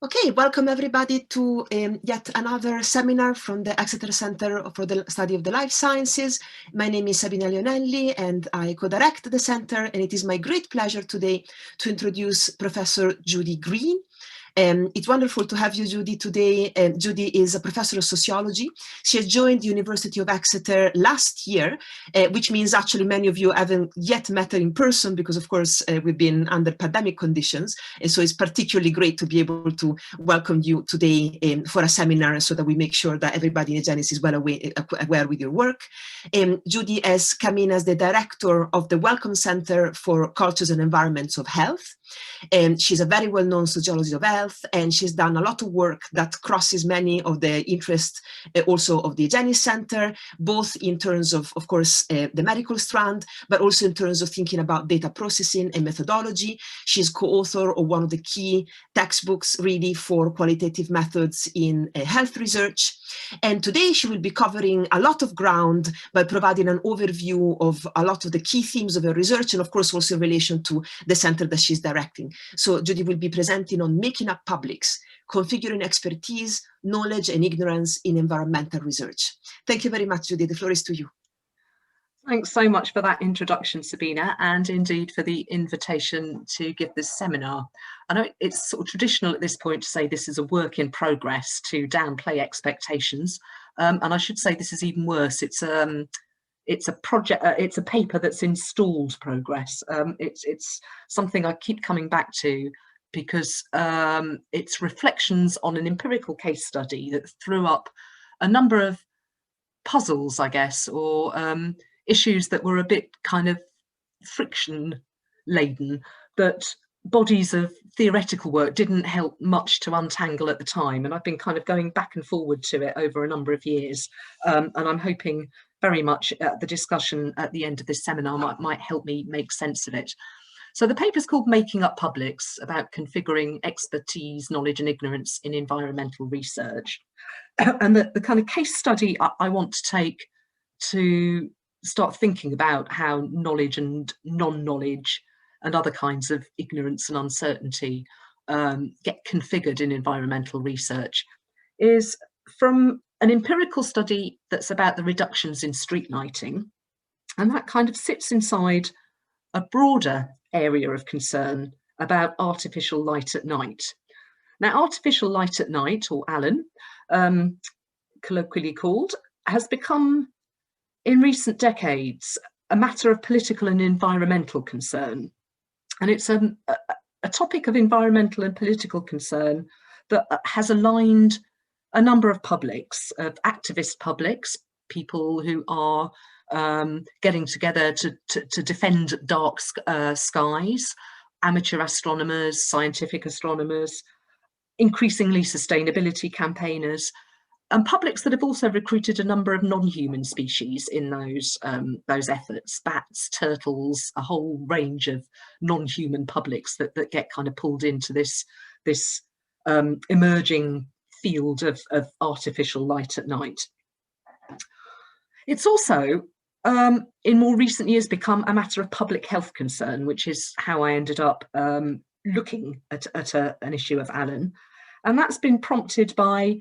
Okay, welcome everybody to yet another seminar from the Exeter Center for the Study of the Life Sciences. My name is Sabina Leonelli and I co-direct the center, and it is my great pleasure today to introduce Professor Judy Green. It's wonderful to have you, Judy, today. Judy is a professor of sociology. She has joined the University of Exeter last year, which means actually many of you haven't yet met her in person because, of course, we've been under pandemic conditions. And so it's particularly great to be able to welcome you today for a seminar so that we make sure that everybody in Egenis is well aware with your work. Judy has come in as the director of the Wellcome Center for Cultures and Environments of Health. She's a very well-known sociologist of health, and she's done a lot of work that crosses many of the interests also of the Egenis Center, both in terms of course, the medical strand, but also in terms of thinking about data processing and methodology. She's co-author of one of the key textbooks really for qualitative methods in health research. And today she will be covering a lot of ground by providing an overview of a lot of the key themes of her research, and of course also in relation to the center that she's directing. So Judy will be presenting on making up publics, configuring expertise, knowledge and ignorance in environmental research. Thank you very much, Judy. The floor is to you. Thanks so much for that introduction, Sabina, and indeed for the invitation to give this seminar. I know it's sort of traditional at this point to say this is a work in progress, to downplay expectations, and I should say this is even worse. It's a project. It's a paper that's in stalled progress. It's something I keep coming back to because it's reflections on an empirical case study that threw up a number of puzzles, I guess, or issues that were a bit kind of friction laden, that bodies of theoretical work didn't help much to untangle at the time. And I've been kind of going back and forward to it over a number of years. And I'm hoping very much the discussion at the end of this seminar might help me make sense of it. So the paper is called Making Up Publics, about configuring expertise, knowledge and ignorance in environmental research. And the kind of case study I want to take to start thinking about how knowledge and non-knowledge and other kinds of ignorance and uncertainty get configured in environmental research is from an empirical study that's about the reductions in street lighting. And that kind of sits inside a broader area of concern about artificial light at night. Now, artificial light at night, or ALAN, colloquially called, has become, in recent decades, a matter of political and environmental concern. And it's a topic of environmental and political concern that has aligned a number of publics, of activist publics, people who are getting together to defend dark skies, amateur astronomers, scientific astronomers, increasingly sustainability campaigners, and publics that have also recruited a number of non-human species in those efforts: bats, turtles, a whole range of non-human publics that get kind of pulled into this emerging field of artificial light at night. It's also, in more recent years, become a matter of public health concern, which is how I ended up looking at an issue of ALAN. And that's been prompted by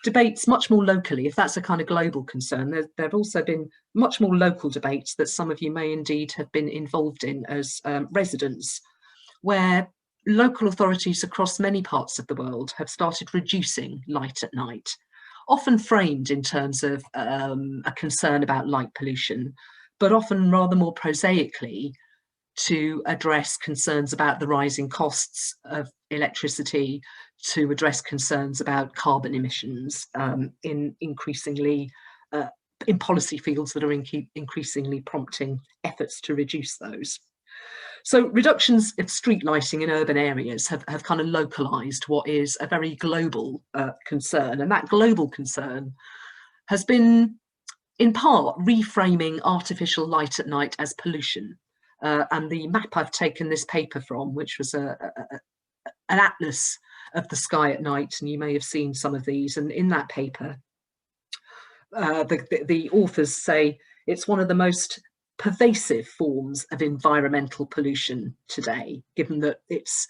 debates much more locally. If that's a kind of global concern, there have also been much more local debates that some of you may indeed have been involved in as residents, where local authorities across many parts of the world have started reducing light at night, often framed in terms of a concern about light pollution, but often rather more prosaically to address concerns about the rising costs of electricity, to address concerns about carbon emissions in policy fields that are increasingly prompting efforts to reduce those. So reductions of street lighting in urban areas have kind of localized what is a very global concern. And that global concern has been, in part, reframing artificial light at night as pollution. And the map I've taken this paper from, which was an atlas of the sky at night, and you may have seen some of these, and in that paper, the authors say it's one of the most pervasive forms of environmental pollution today, given that it's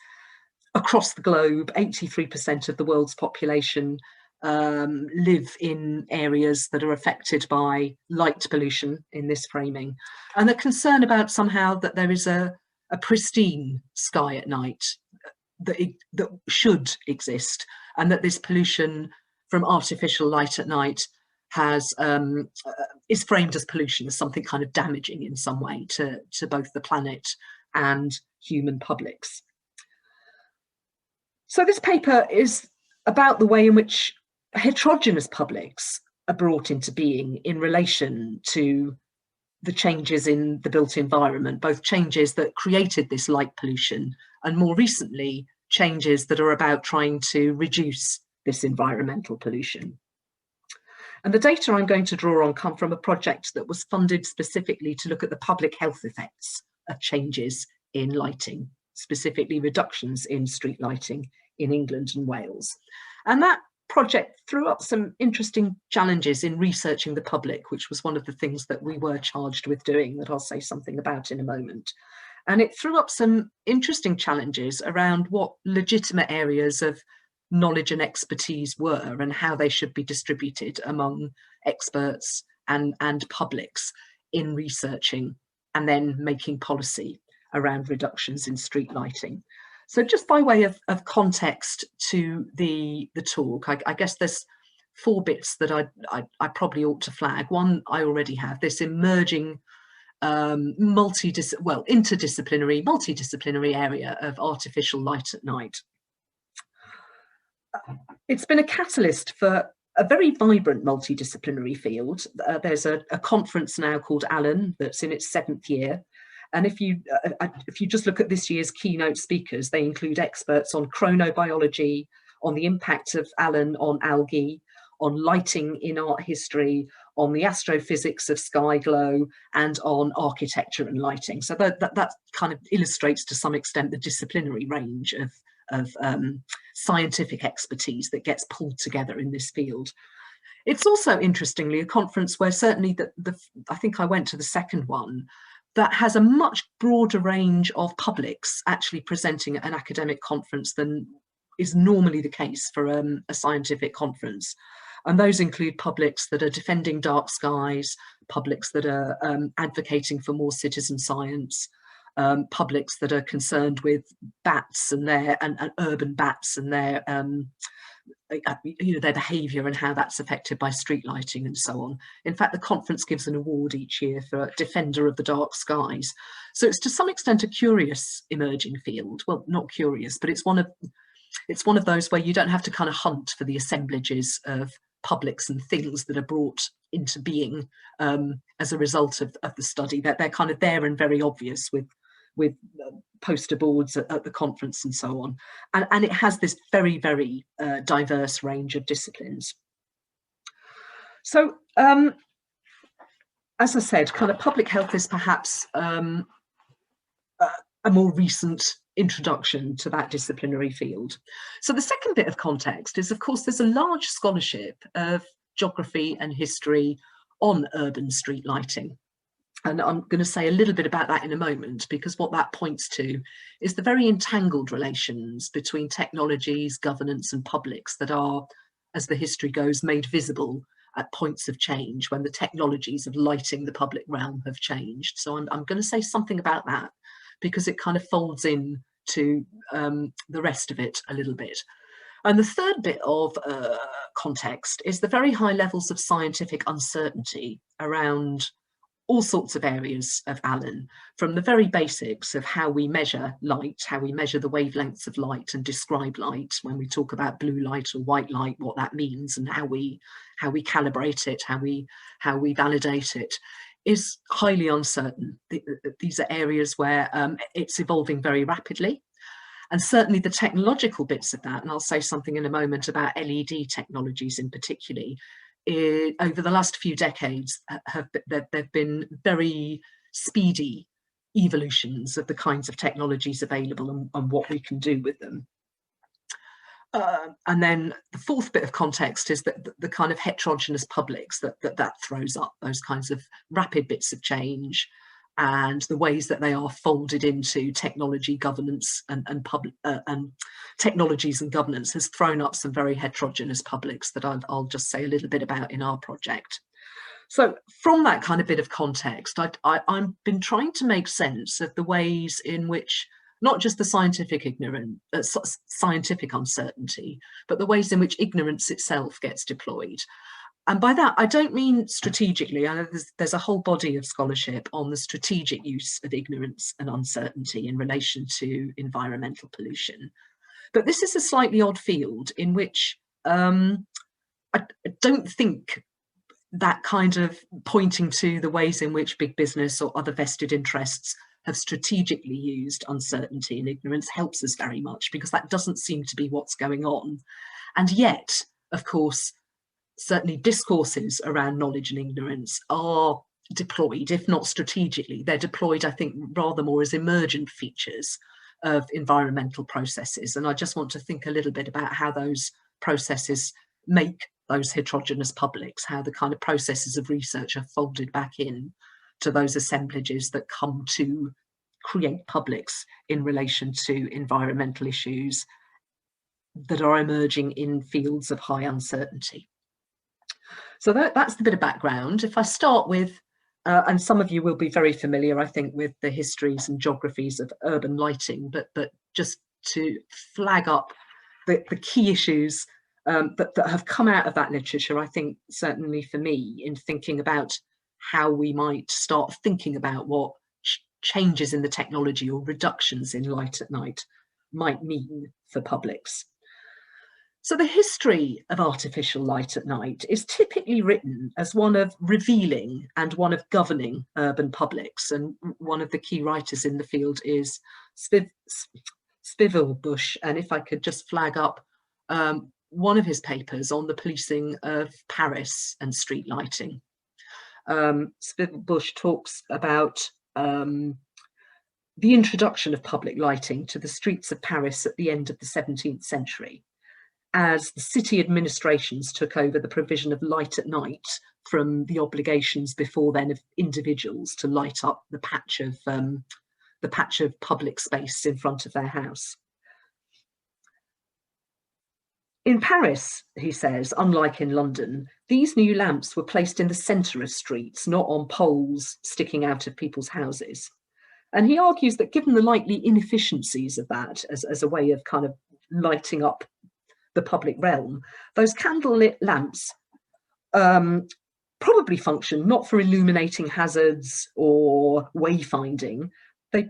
across the globe, 83% of the world's population live in areas that are affected by light pollution in this framing. And the concern about somehow that there is a pristine sky at night that should exist, and that this pollution from artificial light at night has is framed as pollution, as something kind of damaging in some way to both the planet and human publics. So this paper is about the way in which heterogeneous publics are brought into being in relation to the changes in the built environment, both changes that created this light pollution and more recently changes that are about trying to reduce this environmental pollution. And the data I'm going to draw on come from a project that was funded specifically to look at the public health effects of changes in lighting, specifically reductions in street lighting in England and Wales. And that project threw up some interesting challenges in researching the public, which was one of the things that we were charged with doing, that I'll say something about in a moment. And it threw up some interesting challenges around what legitimate areas of knowledge and expertise were and how they should be distributed among experts and publics in researching and then making policy around reductions in street lighting. So just by way of context to the talk, I guess there's 4 bits that I probably ought to flag. One, I already have, this emerging interdisciplinary, multidisciplinary area of artificial light at night. It's been a catalyst for a very vibrant multidisciplinary field. There's a conference now called ALAN that's in its 7th year. And if you just look at this year's keynote speakers, they include experts on chronobiology, on the impact of ALAN on algae, on lighting in art history, on the astrophysics of sky glow, and on architecture and lighting. So that kind of illustrates to some extent the disciplinary range of scientific expertise that gets pulled together in this field. It's also, interestingly, a conference where certainly I think I went to the second one, that has a much broader range of publics actually presenting at an academic conference than is normally the case for a scientific conference. And those include publics that are defending dark skies, publics that are advocating for more citizen science, publics that are concerned with bats and urban bats and their behaviour and how that's affected by street lighting and so on. In fact, the conference gives an award each year for Defender of the Dark Skies. So it's to some extent a curious emerging field. Well, not curious, but it's one of those where you don't have to kind of hunt for the assemblages of publics and things that are brought into being as a result of the study. They're kind of there and very obvious with poster boards at the conference and so on. And it has this very, very diverse range of disciplines. So, as I said, kind of public health is perhaps a more recent introduction to that disciplinary field. So the second bit of context is, of course, there's a large scholarship of geography and history on urban street lighting. And I'm going to say a little bit about that in a moment, because what that points to is the very entangled relations between technologies, governance and publics that are, as the history goes, made visible at points of change when the technologies of lighting the public realm have changed. So I'm going to say something about that because it kind of folds in to the rest of it a little bit. And the third bit of context is the very high levels of scientific uncertainty around all sorts of areas of ALAN, from the very basics of how we measure light, how we measure the wavelengths of light and describe light when we talk about blue light or white light, what that means and how we calibrate it, how we validate it, is highly uncertain. These are areas where it's evolving very rapidly. And certainly the technological bits of that, and I'll say something in a moment about LED technologies in particular, over the last few decades there've been very speedy evolutions of the kinds of technologies available and what we can do with them. And then the fourth bit of context is that the kind of heterogeneous publics that throws up, those kinds of rapid bits of change, and the ways that they are folded into technology governance and public technologies and governance has thrown up some very heterogeneous publics that I'll just say a little bit about in our project. So from that kind of bit of context, I've been trying to make sense of the ways in which not just the scientific scientific uncertainty, but the ways in which ignorance itself gets deployed. And by that, I don't mean strategically. I know there's a whole body of scholarship on the strategic use of ignorance and uncertainty in relation to environmental pollution. But this is a slightly odd field in which I don't think that kind of pointing to the ways in which big business or other vested interests have strategically used uncertainty and ignorance helps us very much, because that doesn't seem to be what's going on. And yet, of course, certainly discourses around knowledge and ignorance are deployed, if not strategically, they're deployed, I think, rather more as emergent features of environmental processes. And I just want to think a little bit about how those processes make those heterogeneous publics, how the kind of processes of research are folded back in to those assemblages that come to create publics in relation to environmental issues that are emerging in fields of high uncertainty. So that's the bit of background. If I start with, and some of you will be very familiar, I think, with the histories and geographies of urban lighting, but just to flag up the key issues that have come out of that literature, I think, certainly for me, in thinking about how we might start thinking about what changes in the technology or reductions in light at night might mean for publics. So the history of artificial light at night is typically written as one of revealing and one of governing urban publics. And one of the key writers in the field is Spivelbush. And if I could just flag up one of his papers on the policing of Paris and street lighting. Spivelbush talks about the introduction of public lighting to the streets of Paris at the end of the 17th century, as the city administrations took over the provision of light at night from the obligations before then of individuals to light up the patch of public space in front of their house. In Paris, he says, unlike in London, these new lamps were placed in the centre of streets, not on poles sticking out of people's houses. And he argues that given the likely inefficiencies of that as a way of kind of lighting up the public realm, those candlelit lamps probably function not for illuminating hazards or wayfinding. They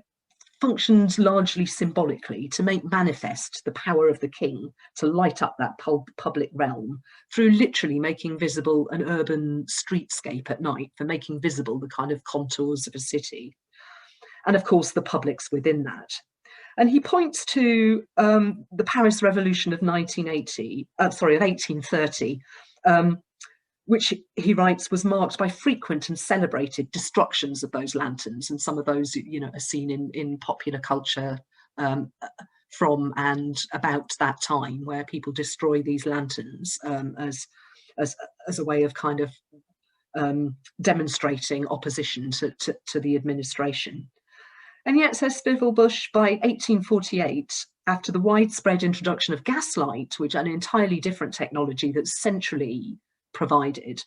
functioned largely symbolically to make manifest the power of the king to light up that public realm through literally making visible an urban streetscape at night, for making visible the kind of contours of a city. And of course, the publics within that. And he points to the Paris Revolution of 1830, which he writes was marked by frequent and celebrated destructions of those lanterns. And some of those, you know, are seen in popular culture from and about that time, where people destroy these lanterns as a way of kind of demonstrating opposition to the administration. And yet, says Spivelbush, by 1848, after the widespread introduction of gaslight, which is an entirely different technology that's centrally provided,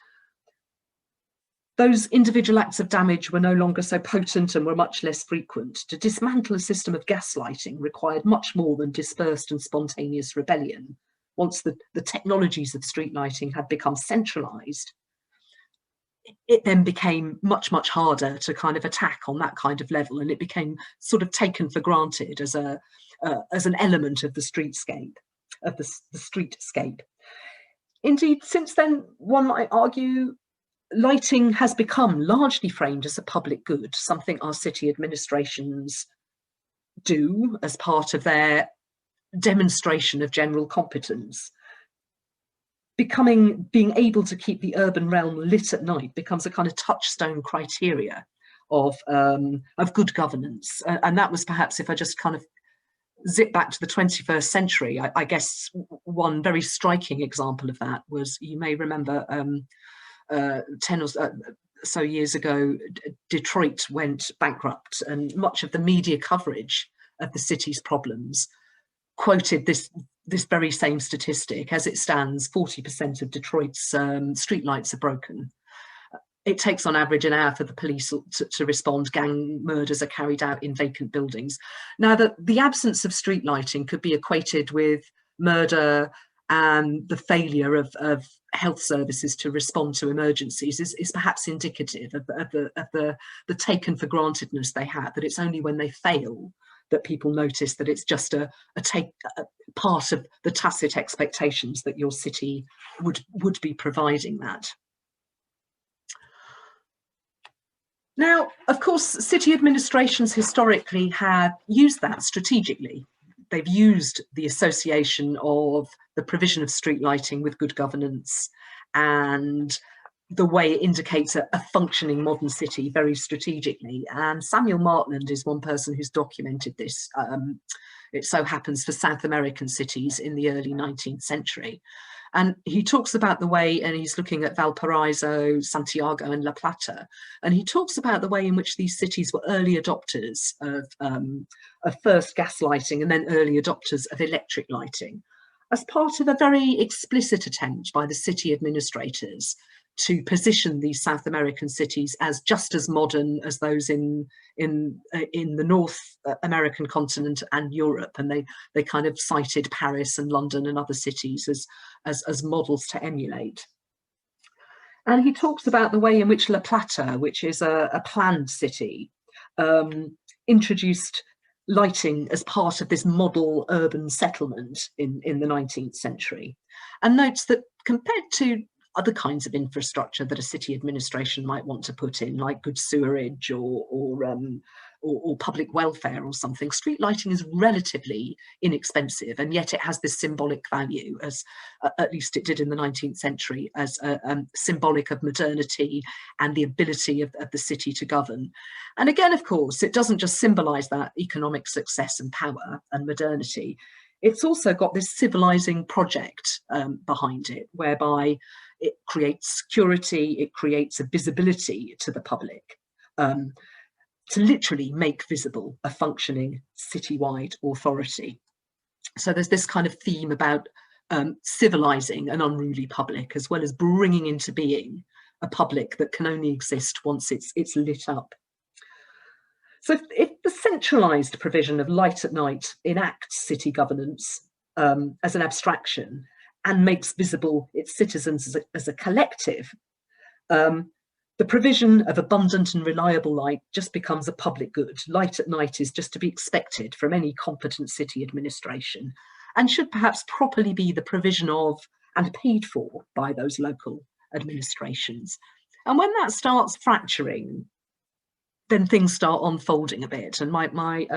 those individual acts of damage were no longer so potent and were much less frequent. To dismantle a system of gaslighting required much more than dispersed and spontaneous rebellion. Once the technologies of street lighting had become centralised, it then became much, much harder to kind of attack on that kind of level, and it became sort of taken for granted as an element of the streetscape, of the streetscape. Indeed, since then, one might argue lighting has become largely framed as a public good, something our city administrations do as part of their demonstration of general competence. Being able to keep the urban realm lit at night becomes a kind of touchstone criteria of good governance. And that was perhaps, if I just kind of zip back to the 21st century, I guess one very striking example of that was, you may remember so years ago, Detroit went bankrupt, and much of the media coverage of the city's problems quoted this very same statistic. As it stands, 40% of Detroit's streetlights are broken. It takes on average an hour for the police to respond. Gang murders are carried out in vacant buildings. Now, the absence of street lighting could be equated with murder, and the failure of health services to respond to emergencies is perhaps indicative of the taken for grantedness they have, that it's only when they fail that people notice that it's just a part of the tacit expectations that your city would be providing that. Now, of course, city administrations historically have used that strategically. They've used the association of the provision of street lighting with good governance and the way it indicates a functioning modern city very strategically. And Samuel Martland is one person who's documented this. It so happens for South American cities in the early 19th century. And he talks about the way, and he's looking at Valparaiso, Santiago and La Plata, and he talks about the way in which these cities were early adopters of first gas lighting and then early adopters of electric lighting, as part of a very explicit attempt by the city administrators to position these South American cities as just as modern as those in the North American continent and Europe, and they kind of cited Paris and London and other cities as models to emulate. And he talks about the way in which La Plata, which is a planned city, introduced lighting as part of this model urban settlement in the 19th century, and notes that compared to other kinds of infrastructure that a city administration might want to put in, like good sewerage or public welfare or something, street lighting is relatively inexpensive, and yet it has this symbolic value, as at least it did in the 19th century, as symbolic of modernity and the ability of the city to govern. And again, of course, it doesn't just symbolize that economic success and power and modernity. It's also got this civilizing project behind it, whereby it creates security, it creates a visibility to the public, to literally make visible a functioning citywide authority. So there's this kind of theme about civilizing an unruly public, as well as bringing into being a public that can only exist once it's lit up. So if the centralised provision of light at night enacts city governance as an abstraction and makes visible its citizens as a collective, the provision of abundant and reliable light just becomes a public good. Light at night is just to be expected from any competent city administration, and should perhaps properly be the provision of and paid for by those local administrations. And when that starts fracturing, then things start unfolding a bit. And my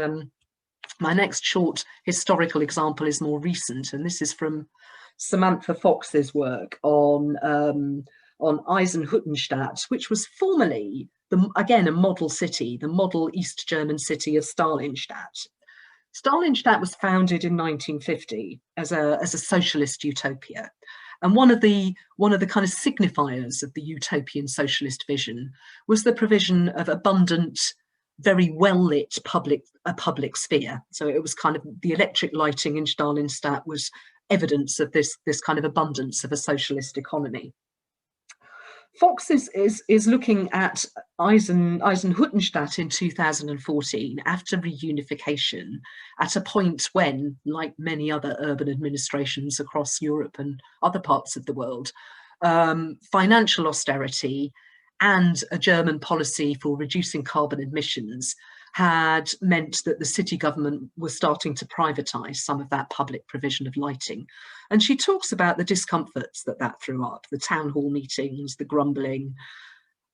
next short historical example is more recent, and this is from Samantha Fox's work on Eisenhüttenstadt, which was formerly, again, a model city, the model East German city of Stalinstadt. Stalinstadt was founded in 1950 as a socialist utopia. And one of the kind of signifiers of the utopian socialist vision was the provision of abundant, very well-lit public sphere. So it was kind of the electric lighting in Stalinstadt was evidence of this kind of abundance of a socialist economy. Fox is looking at Eisenhüttenstadt in 2014 after reunification, at a point when, like many other urban administrations across Europe and other parts of the world, financial austerity and a German policy for reducing carbon emissions had meant that the city government was starting to privatise some of that public provision of lighting. And she talks about the discomforts that threw up, the town hall meetings, the grumbling,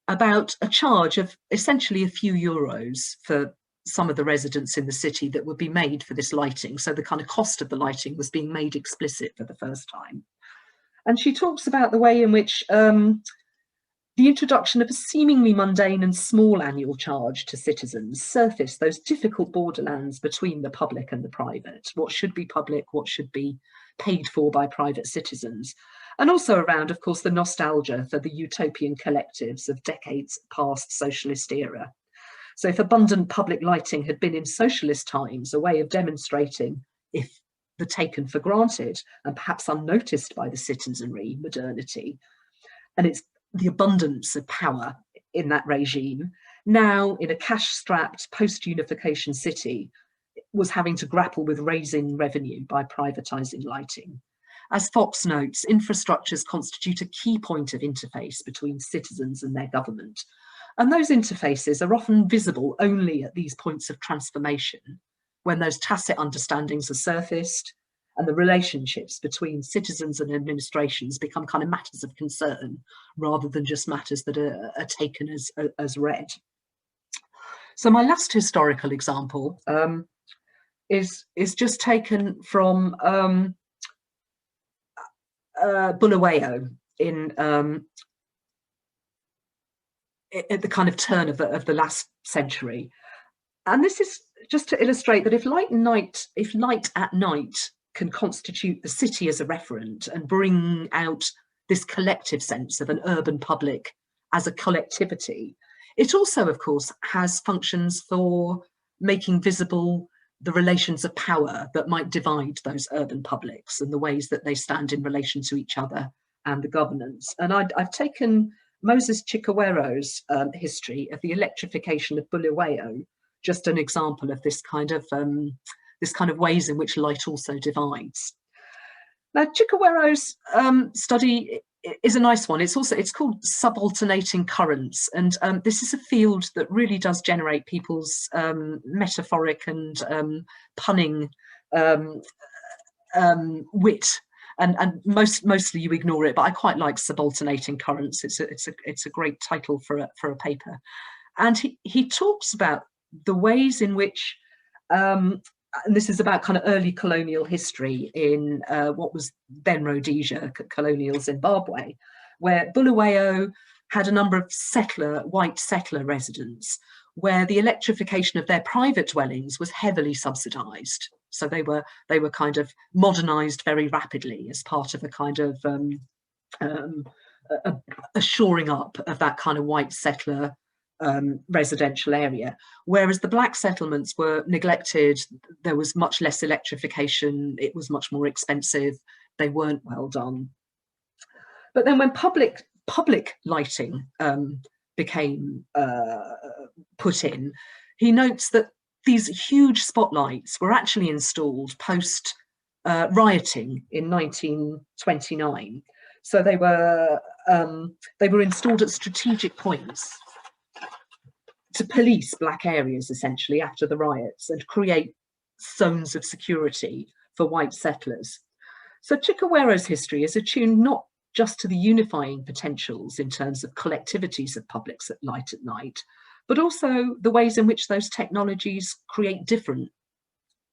about a charge of essentially a few euros for some of the residents in the city that would be made for this lighting. So the kind of cost of the lighting was being made explicit for the first time. And she talks about the way in which The introduction of a seemingly mundane and small annual charge to citizens surfaced those difficult borderlands between the public and the private. What should be public, what should be paid for by private citizens? And also around, of course, the nostalgia for the utopian collectives of decades past socialist era. So if abundant public lighting had been in socialist times a way of demonstrating, if the taken for granted and perhaps unnoticed by the citizenry, modernity, and it's the abundance of power in that regime, now in a cash-strapped post-unification city, was having to grapple with raising revenue by privatising lighting. As Fox notes, infrastructures constitute a key point of interface between citizens and their government. And those interfaces are often visible only at these points of transformation, when those tacit understandings are surfaced and the relationships between citizens and administrations become kind of matters of concern rather than just matters that are taken as read. So my last historical example is just taken from Bulawayo in at the kind of turn of the last century. And this is just to illustrate that if light at night can constitute the city as a referent and bring out this collective sense of an urban public as a collectivity, it also, of course, has functions for making visible the relations of power that might divide those urban publics and the ways that they stand in relation to each other and the governance. And I've taken Moses Chikawero's history of the electrification of Bulawayo, just an example of this kind of ways in which light also divides. Now, Chikawero's study is a nice one. It's called subalternating currents, and this is a field that really does generate people's metaphoric and punning wit. And mostly you ignore it, but I quite like subalternating currents. It's a great title for a paper, and he talks about the ways in which, and this is about kind of early colonial history in what was then Rhodesia, colonial Zimbabwe, where Bulawayo had a number of white settler residents, where the electrification of their private dwellings was heavily subsidised. So they were kind of modernised very rapidly as part of a kind of a shoring up of that kind of white settler residential area, whereas the black settlements were neglected. There was much less electrification. It was much more expensive. They weren't well done. But then when public lighting became put in, he notes that these huge spotlights were actually installed post rioting in 1929. So they were installed at strategic points to police black areas, essentially, after the riots and create zones of security for white settlers. So Chikawero's history is attuned not just to the unifying potentials in terms of collectivities of publics at light at night, but also the ways in which those technologies create different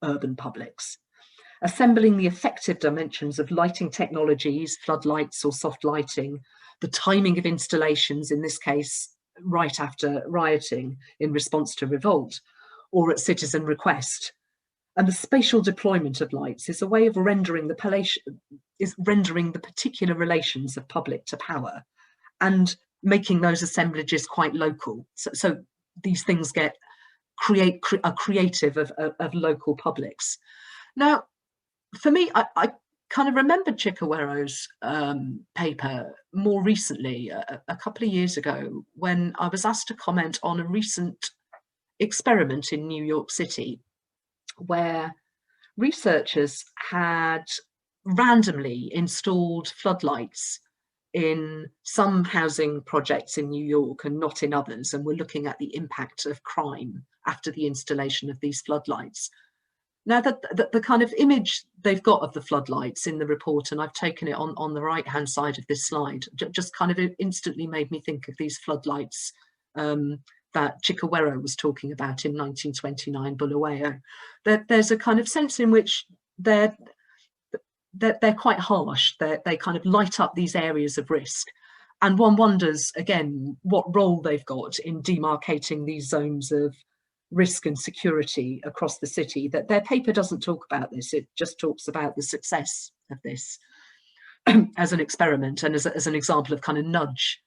urban publics, assembling the effective dimensions of lighting technologies, floodlights or soft lighting, the timing of installations, in this case, right after rioting in response to revolt or at citizen request. And the spatial deployment of lights is a way of rendering the particular relations of public to power and making those assemblages quite local. So these things are creative of local publics. Now, for me, I kind of remembered Chikawero's paper more recently, a couple of years ago, when I was asked to comment on a recent experiment in New York City, where researchers had randomly installed floodlights in some housing projects in New York and not in others, and were looking at the impact of crime after the installation of these floodlights. Now, the kind of image they've got of the floodlights in the report, and I've taken it on the right-hand side of this slide, just kind of instantly made me think of these floodlights that Chikawero was talking about in 1929, Bulawayo. There's a kind of sense in which they're quite harsh. They kind of light up these areas of risk. And one wonders, again, what role they've got in demarcating these zones of risk and security across the city. That their paper doesn't talk about this, it just talks about the success of this as an experiment and as an example of kind of nudge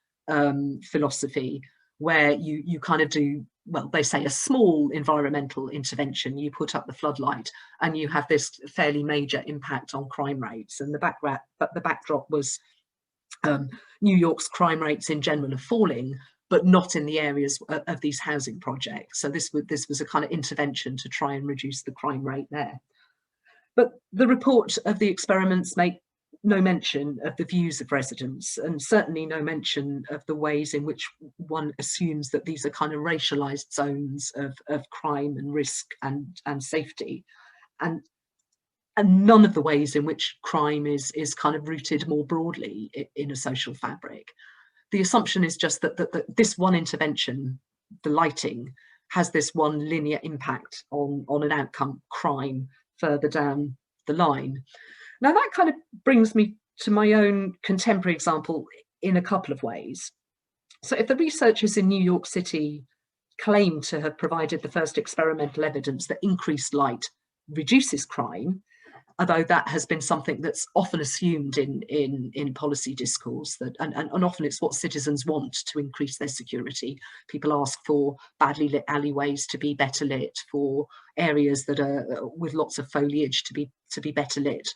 philosophy, where you kind of do, well, they say a small environmental intervention, you put up the floodlight and you have this fairly major impact on crime rates. And the backdrop was New York's crime rates in general are falling, but not in the areas of these housing projects. So this was a kind of intervention to try and reduce the crime rate there. But the report of the experiments make no mention of the views of residents, and certainly no mention of the ways in which one assumes that these are kind of racialized zones of crime and risk and safety, and none of the ways in which crime is kind of rooted more broadly in a social fabric. The assumption is just that this one intervention, the lighting, has this one linear impact on an outcome, crime, further down the line. Now that kind of brings me to my own contemporary example in a couple of ways. So if the researchers in New York City claim to have provided the first experimental evidence that increased light reduces crime, although that has been something that's often assumed in policy discourse, that and often it's what citizens want to increase their security. People ask for badly lit alleyways to be better lit, for areas that are with lots of foliage to be better lit,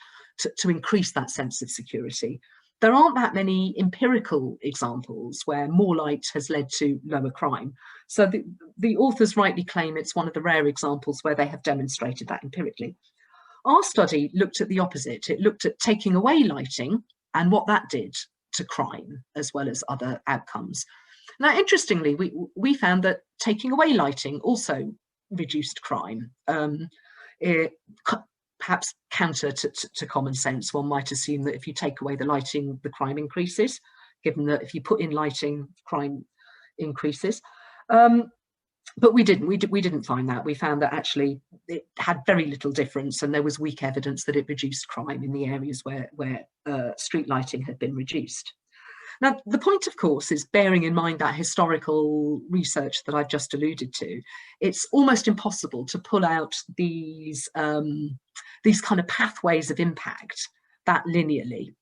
to increase that sense of security. There aren't that many empirical examples where more light has led to lower crime. So the authors rightly claim it's one of the rare examples where they have demonstrated that empirically. Our study looked at the opposite. It looked at taking away lighting and what that did to crime, as well as other outcomes. Now, interestingly, we found that taking away lighting also reduced crime. Perhaps counter to common sense, one might assume that if you take away the lighting, the crime increases, given that if you put in lighting, crime increases. But we didn't find that. We found that actually it had very little difference, and there was weak evidence that it reduced crime in the areas where street lighting had been reduced. Now, the point, of course, is bearing in mind that historical research that I've just alluded to. It's almost impossible to pull out these kind of pathways of impact that linearly.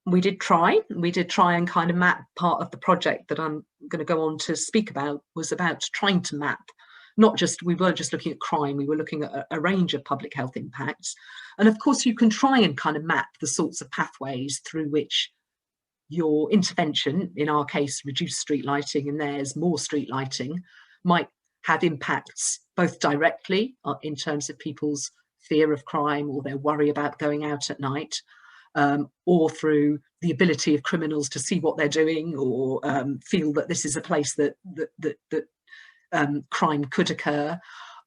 We did try and kind of map. Part of the project that I'm going to go on to speak about was about trying to map, we weren't just looking at crime, we were looking at a range of public health impacts. And of course, you can try and kind of map the sorts of pathways through which your intervention, in our case, reduced street lighting, and theirs more street lighting, might have impacts both directly in terms of people's fear of crime or their worry about going out at night, or through the ability of criminals to see what they're doing, or feel that this is a place that crime could occur,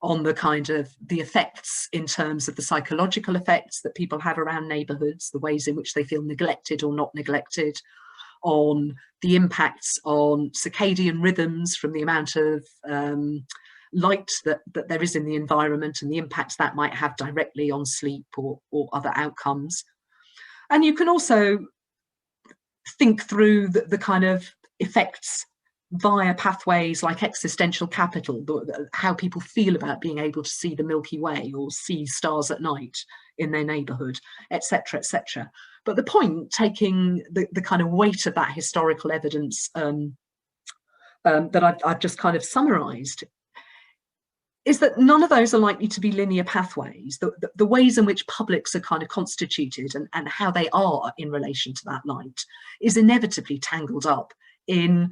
on the kind of the effects in terms of the psychological effects that people have around neighbourhoods, the ways in which they feel neglected or not neglected, on the impacts on circadian rhythms from the amount of light that there is in the environment, and the impacts that might have directly on sleep or other outcomes. And you can also think through the kind of effects via pathways like existential capital, how people feel about being able to see the Milky Way or see stars at night in their neighbourhood, etc., etc. But the point, taking the kind of weight of that historical evidence that I've just kind of summarised, is that none of those are likely to be linear pathways. The ways in which publics are kind of constituted and how they are in relation to that light is inevitably tangled up in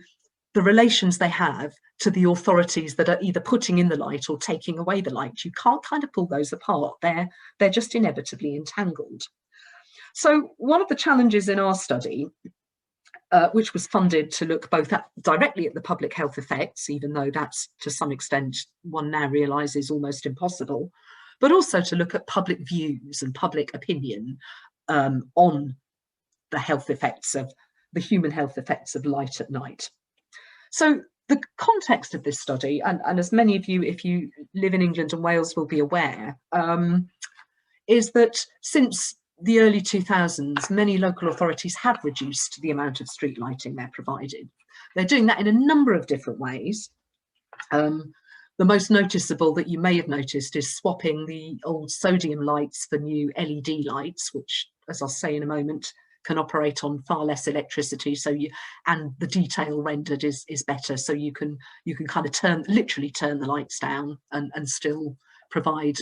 the relations they have to the authorities that are either putting in the light or taking away the light. You can't kind of pull those apart. They're just inevitably entangled. So one of the challenges in our study, which was funded to look both directly at the public health effects, even though that's to some extent one now realises almost impossible, but also to look at public views and public opinion on the health effects of the human health effects of light at night. So the context of this study, and as many of you, if you live in England and Wales, will be aware, is that since the early 2000s, many local authorities have reduced the amount of street lighting they're provided. They're doing that in a number of different ways. The most noticeable that you may have noticed is swapping the old sodium lights for new LED lights, which, as I'll say in a moment, can operate on far less electricity. So and the detail rendered is better. So you can kind of literally turn the lights down and still provide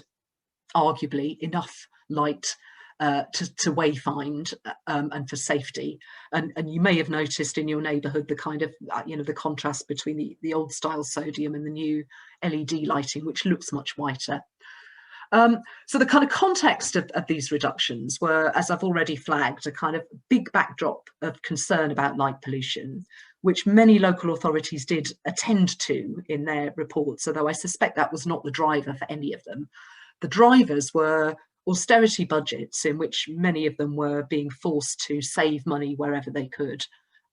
arguably enough light to wayfind and for safety. And you may have noticed in your neighbourhood the kind of the contrast between the old style sodium and the new LED lighting, which looks much whiter. So the kind of context of these reductions were, as I've already flagged, a kind of big backdrop of concern about light pollution, which many local authorities did attend to in their reports, although I suspect that was not the driver for any of them. The drivers were austerity budgets in which many of them were being forced to save money wherever they could.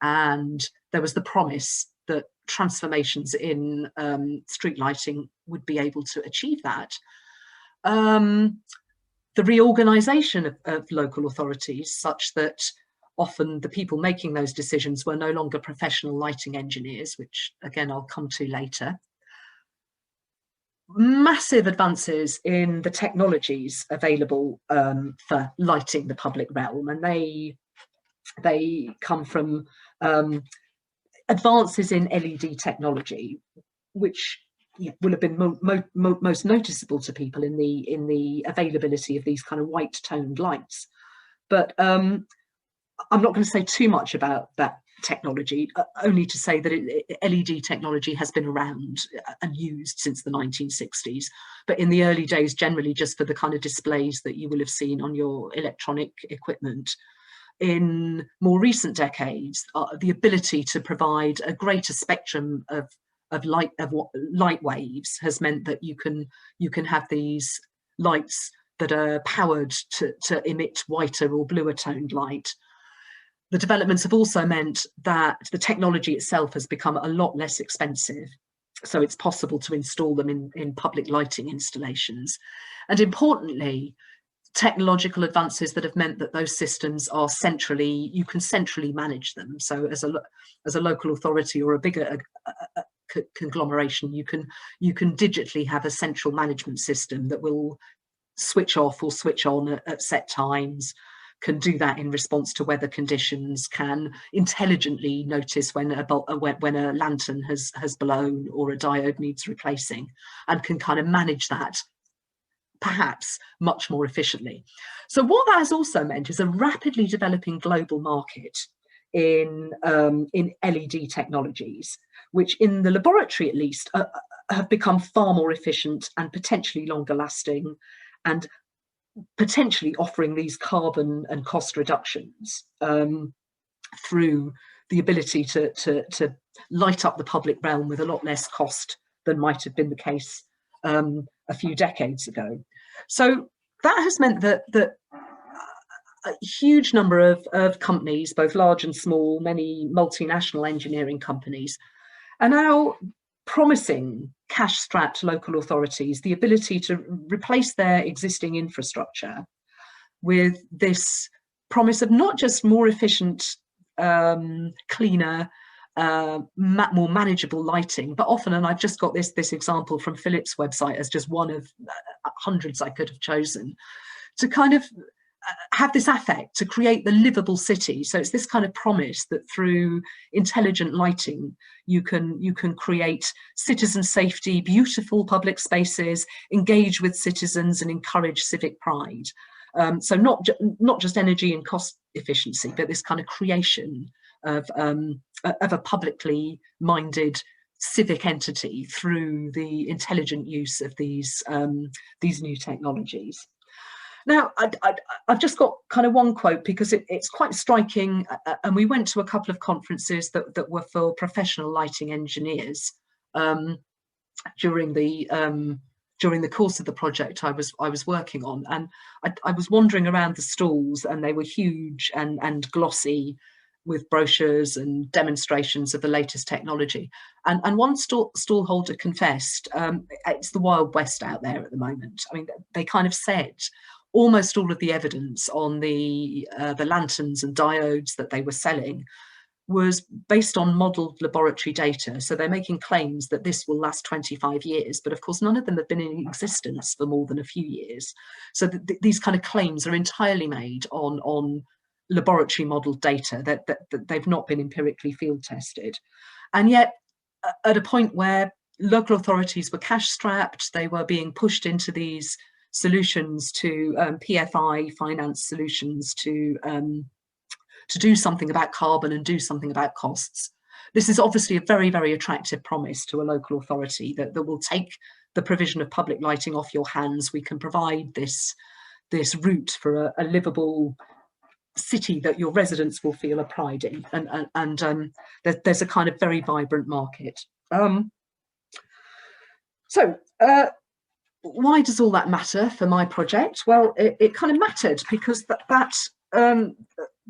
And there was the promise that transformations in street lighting would be able to achieve that. The reorganisation of local authorities, such that often the people making those decisions were no longer professional lighting engineers, which again I'll come to later. Massive advances in the technologies available for lighting the public realm, and they come from advances in LED technology, which will have been most noticeable to people in the availability of these kind of white toned lights. But I'm not going to say too much about that technology, only to say that LED technology has been around and used since the 1960s, but in the early days generally just for the kind of displays that you will have seen on your electronic equipment. In more recent decades, the ability to provide a greater spectrum of light waves has meant that you can have these lights that are powered to emit whiter or bluer toned light. The developments have also meant that the technology itself has become a lot less expensive. So it's possible to install them in public lighting installations. And importantly, technological advances that have meant that those systems are you can centrally manage them. So as a local authority or a bigger conglomeration, you can digitally have a central management system that will switch off or switch on at set times, can do that in response to weather conditions, can intelligently notice when a lantern has blown or a diode needs replacing, and can kind of manage that perhaps much more efficiently. So what that has also meant is a rapidly developing global market in LED technologies, which in the laboratory at least have become far more efficient and potentially longer lasting, and potentially offering these carbon and cost reductions through the ability to light up the public realm with a lot less cost than might have been the case a few decades ago. So that has meant that a huge number of companies, both large and small, many multinational engineering companies, are now promising cash-strapped local authorities the ability to replace their existing infrastructure with this promise of not just more efficient, cleaner, more manageable lighting, but often, and I've just got this example from Philips' website as just one of hundreds I could have chosen, to kind of have this affect to create the livable city. So it's this kind of promise that through intelligent lighting, you can create citizen safety, beautiful public spaces, engage with citizens and encourage civic pride. So not just energy and cost efficiency, but this kind of creation of a publicly minded civic entity through the intelligent use of these new technologies. Now, I've just got kind of one quote because it's quite striking, and we went to a couple of conferences that were for professional lighting engineers during the course of the project I was working on, and I was wandering around the stalls, and they were huge and glossy, with brochures and demonstrations of the latest technology. And one stall holder confessed, it's the Wild West out there at the moment. I mean, they kind of said, almost all of the evidence on the lanterns and diodes that they were selling was based on modelled laboratory data. So they're making claims that this will last 25 years, but of course none of them have been in existence for more than a few years. So these kind of claims are entirely made on laboratory modelled data that they've not been empirically field tested. And yet at a point where local authorities were cash strapped, they were being pushed into these solutions to PFI finance solutions to do something about carbon and do something about costs. This is obviously a very, very attractive promise to a local authority that will take the provision of public lighting off your hands. We can provide this route for a livable city that your residents will feel a pride in, and there's a kind of very vibrant market. Why does all that matter for my project? Well, it kind of mattered because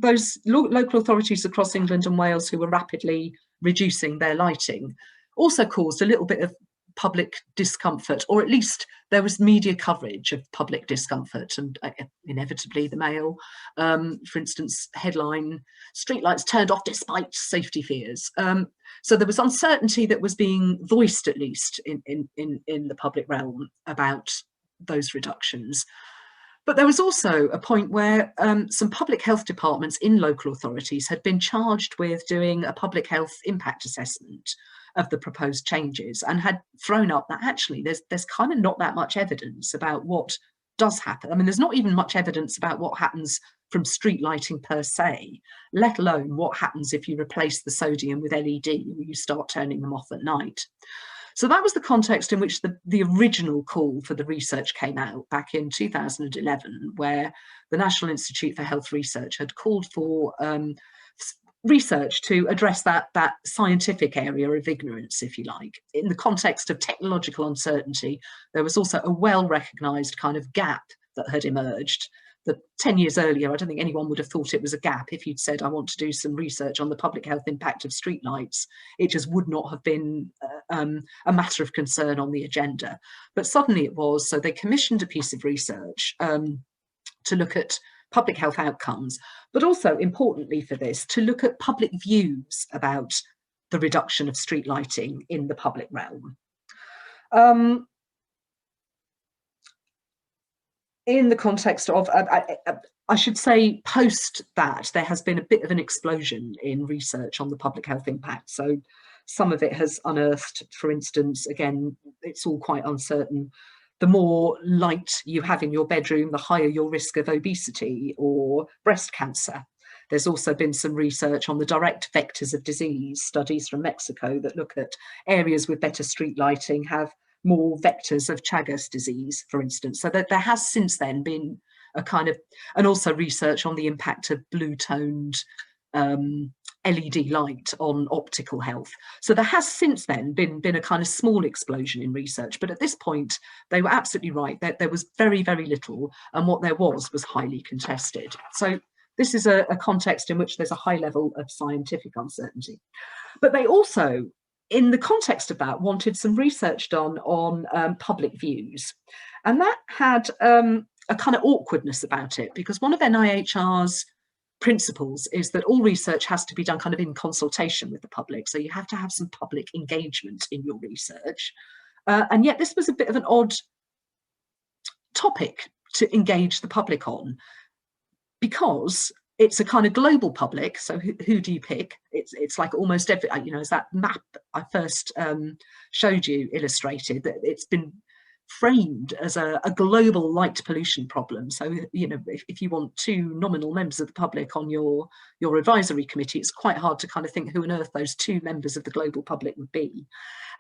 those local authorities across England and Wales who were rapidly reducing their lighting also caused a little bit of public discomfort, or at least there was media coverage of public discomfort, and inevitably the Mail, for instance, headline, "Streetlights turned off despite safety fears." So there was uncertainty that was being voiced, at least in the public realm, about those reductions. But there was also a point where some public health departments in local authorities had been charged with doing a public health impact assessment of the proposed changes, and had thrown up that actually there's kind of not that much evidence about what does happen. I mean, there's not even much evidence about what happens from street lighting per se, let alone what happens if you replace the sodium with LED or you start turning them off at night. So that was the context in which the original call for the research came out back in 2011, where the National Institute for Health Research had called for research to address that scientific area of ignorance, if you like. In the context of technological uncertainty, there was also a well-recognised kind of gap that had emerged. That 10 years earlier, I don't think anyone would have thought it was a gap. If you'd said, I want to do some research on the public health impact of streetlights, it just would not have been a matter of concern on the agenda. But suddenly it was. So they commissioned a piece of research to look at public health outcomes, but also importantly for this, to look at public views about the reduction of street lighting in the public realm. In the context of, I should say, post that, there has been a bit of an explosion in research on the public health impact. So some of it has unearthed, for instance, again, it's all quite uncertain, the more light you have in your bedroom, the higher your risk of obesity or breast cancer. There's also been some research on the direct vectors of disease, studies from Mexico that look at areas with better street lighting have more vectors of Chagas disease, for instance. So that there has since then been a kind of, and also research on the impact of blue-toned LED light on optical health. So there has since then been a kind of small explosion in research, but at this point they were absolutely right that there was very, very little, and what there was highly contested. So this is a context in which there's a high level of scientific uncertainty. But they also, in the context of that, wanted some research done on public views. And that had a kind of awkwardness about it, because one of NIHR's principles is that all research has to be done kind of in consultation with the public. So you have to have some public engagement in your research. And yet this was a bit of an odd topic to engage the public on, because it's a kind of global public. So who do you pick? It's like almost every, you know, as that map I first showed you illustrated, that it's been framed as a global light pollution problem. So, you know, if you want two nominal members of the public on your advisory committee, it's quite hard to kind of think who on earth those two members of the global public would be.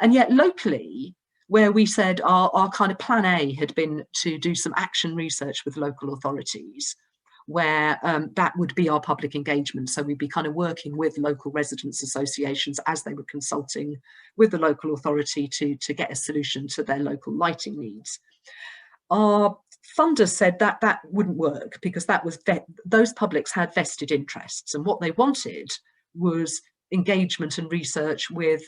And yet locally, where we said our kind of plan A had been to do some action research with local authorities, where that would be our public engagement. So we'd be kind of working with local residents associations as they were consulting with the local authority to get a solution to their local lighting needs. Our funders said that that wouldn't work, because that was those publics had vested interests, and what they wanted was engagement and research with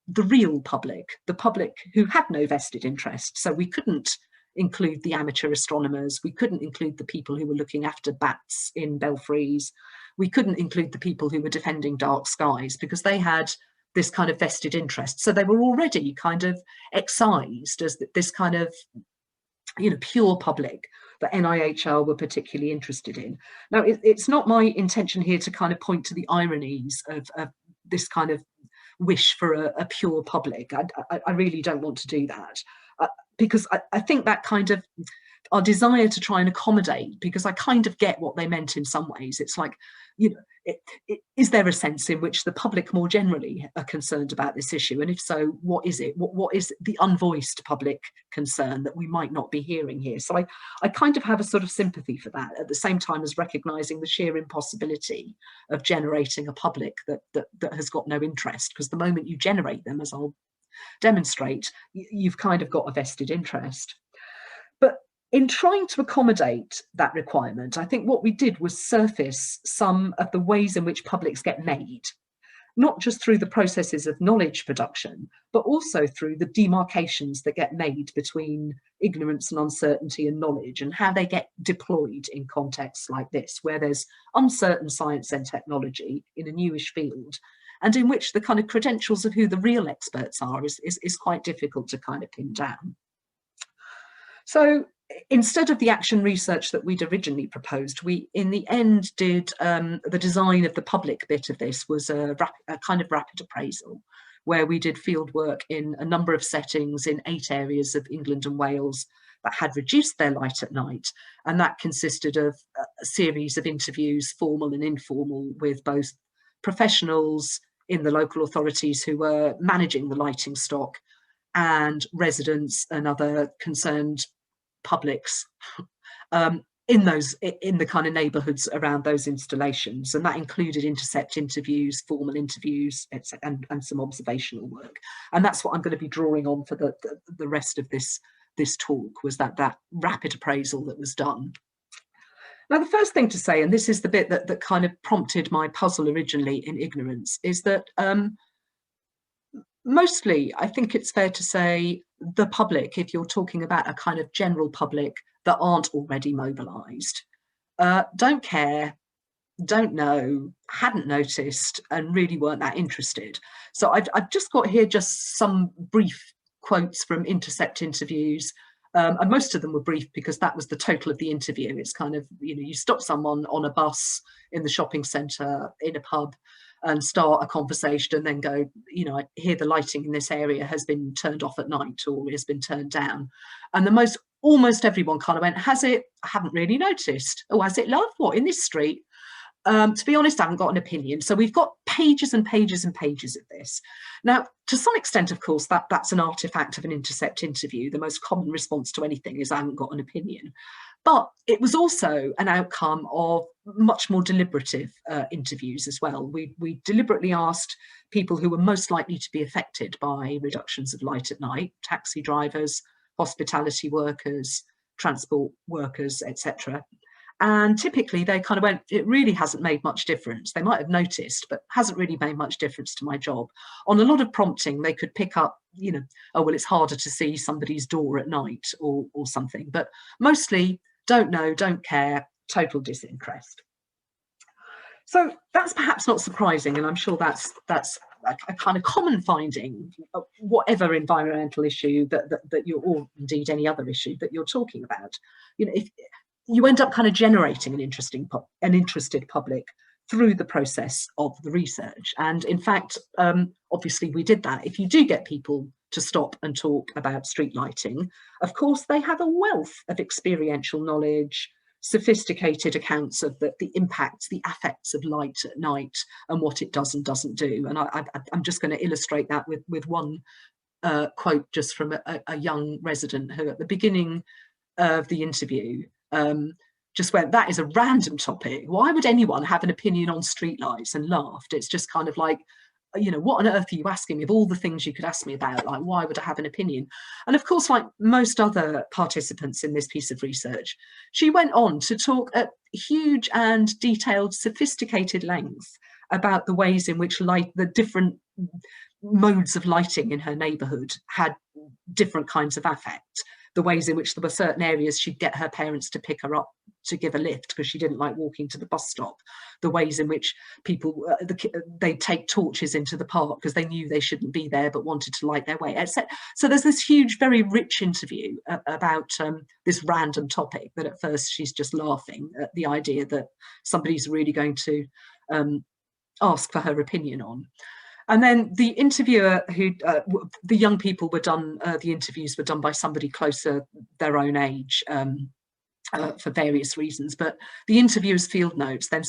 the real public, the public who had no vested interest. So we couldn't include the amateur astronomers. We couldn't include the people who were looking after bats in belfries. We couldn't include the people who were defending dark skies because they had this kind of vested interest. So they were already kind of excised as this kind of, pure public that NIHR were particularly interested in. Now, it's not my intention here to kind of point to the ironies of this kind of wish for a pure public. I really don't want to do that because I think that kind of our desire to try and accommodate, because I kind of get what they meant in some ways. It's like, is there a sense in which the public more generally are concerned about this issue? And if so, what is it? What is the unvoiced public concern that we might not be hearing here? So I kind of have a sort of sympathy for that, at the same time as recognizing the sheer impossibility of generating a public that has got no interest, because the moment you generate them, as I'll demonstrate, you've kind of got a vested interest. But in trying to accommodate that requirement, I think what we did was surface some of the ways in which publics get made, not just through the processes of knowledge production, but also through the demarcations that get made between ignorance and uncertainty and knowledge, and how they get deployed in contexts like this, where there's uncertain science and technology in a newish field, and in which the kind of credentials of who the real experts are is quite difficult to kind of pin down. So instead of the action research that we'd originally proposed, we in the end did the design of the public bit of this was a kind of rapid appraisal, where we did field work in a number of settings in 8 areas of England and Wales that had reduced their light at night. And that consisted of a series of interviews, formal and informal, with both professionals in the local authorities who were managing the lighting stock and residents and other concerned publics in the kind of neighbourhoods around those installations. And that included intercept interviews, formal interviews, and some observational work. And that's what I'm going to be drawing on for the rest of this talk, was that rapid appraisal that was done. Now, the first thing to say, and this is the bit that kind of prompted my puzzle originally in ignorance, is that mostly, I think it's fair to say, the public, if you're talking about a kind of general public that aren't already mobilised, don't care, don't know, hadn't noticed, and really weren't that interested. So I've just got here just some brief quotes from intercept interviews. And most of them were brief because that was the total of the interview. It's kind of, you stop someone on a bus, in the shopping centre, in a pub, and start a conversation and then go, I hear the lighting in this area has been turned off at night or has been turned down. And almost everyone kind of went, has it? I haven't really noticed. Oh, has it, love? What, in this street? To be honest, I haven't got an opinion. So we've got pages and pages and pages of this. Now, to some extent, of course, that's an artifact of an intercept interview. The most common response to anything is I haven't got an opinion. But it was also an outcome of much more deliberative interviews as well. We deliberately asked people who were most likely to be affected by reductions of light at night: taxi drivers, hospitality workers, transport workers, etc. And typically they kind of went, it really hasn't made much difference. They might have noticed, but hasn't really made much difference to my job. On a lot of prompting, they could pick up, oh, well, it's harder to see somebody's door at night or something. But mostly don't know, don't care, total disinterest. So that's perhaps not surprising. And I'm sure that's a kind of common finding, whatever environmental issue that you're, or indeed any other issue that you're talking about. If you end up kind of generating an interested public through the process of the research. And in fact, obviously we did that. If you do get people to stop and talk about street lighting, of course, they have a wealth of experiential knowledge, sophisticated accounts of the impacts, the affects of light at night and what it does and doesn't do. And I'm just going to illustrate that with one quote just from a young resident who at the beginning of the interview just went, that is a random topic. Why would anyone have an opinion on streetlights? And laughed. It's just kind of like, what on earth are you asking me of all the things you could ask me about? Like, why would I have an opinion? And of course, like most other participants in this piece of research, she went on to talk at huge and detailed, sophisticated length about the ways in which the different modes of lighting in her neighbourhood had different kinds of affect. the ways in which there were certain areas she'd get her parents to pick her up to give a lift because she didn't like walking to the bus stop, the ways in which people, they'd take torches into the park because they knew they shouldn't be there but wanted to light their way, etc. So there's this huge, very rich interview about this random topic that at first she's just laughing at the idea that somebody's really going to ask for her opinion on. And then the interviewer, the young people were done, the interviews were done by somebody closer their own age for various reasons. But the interviewer's field notes then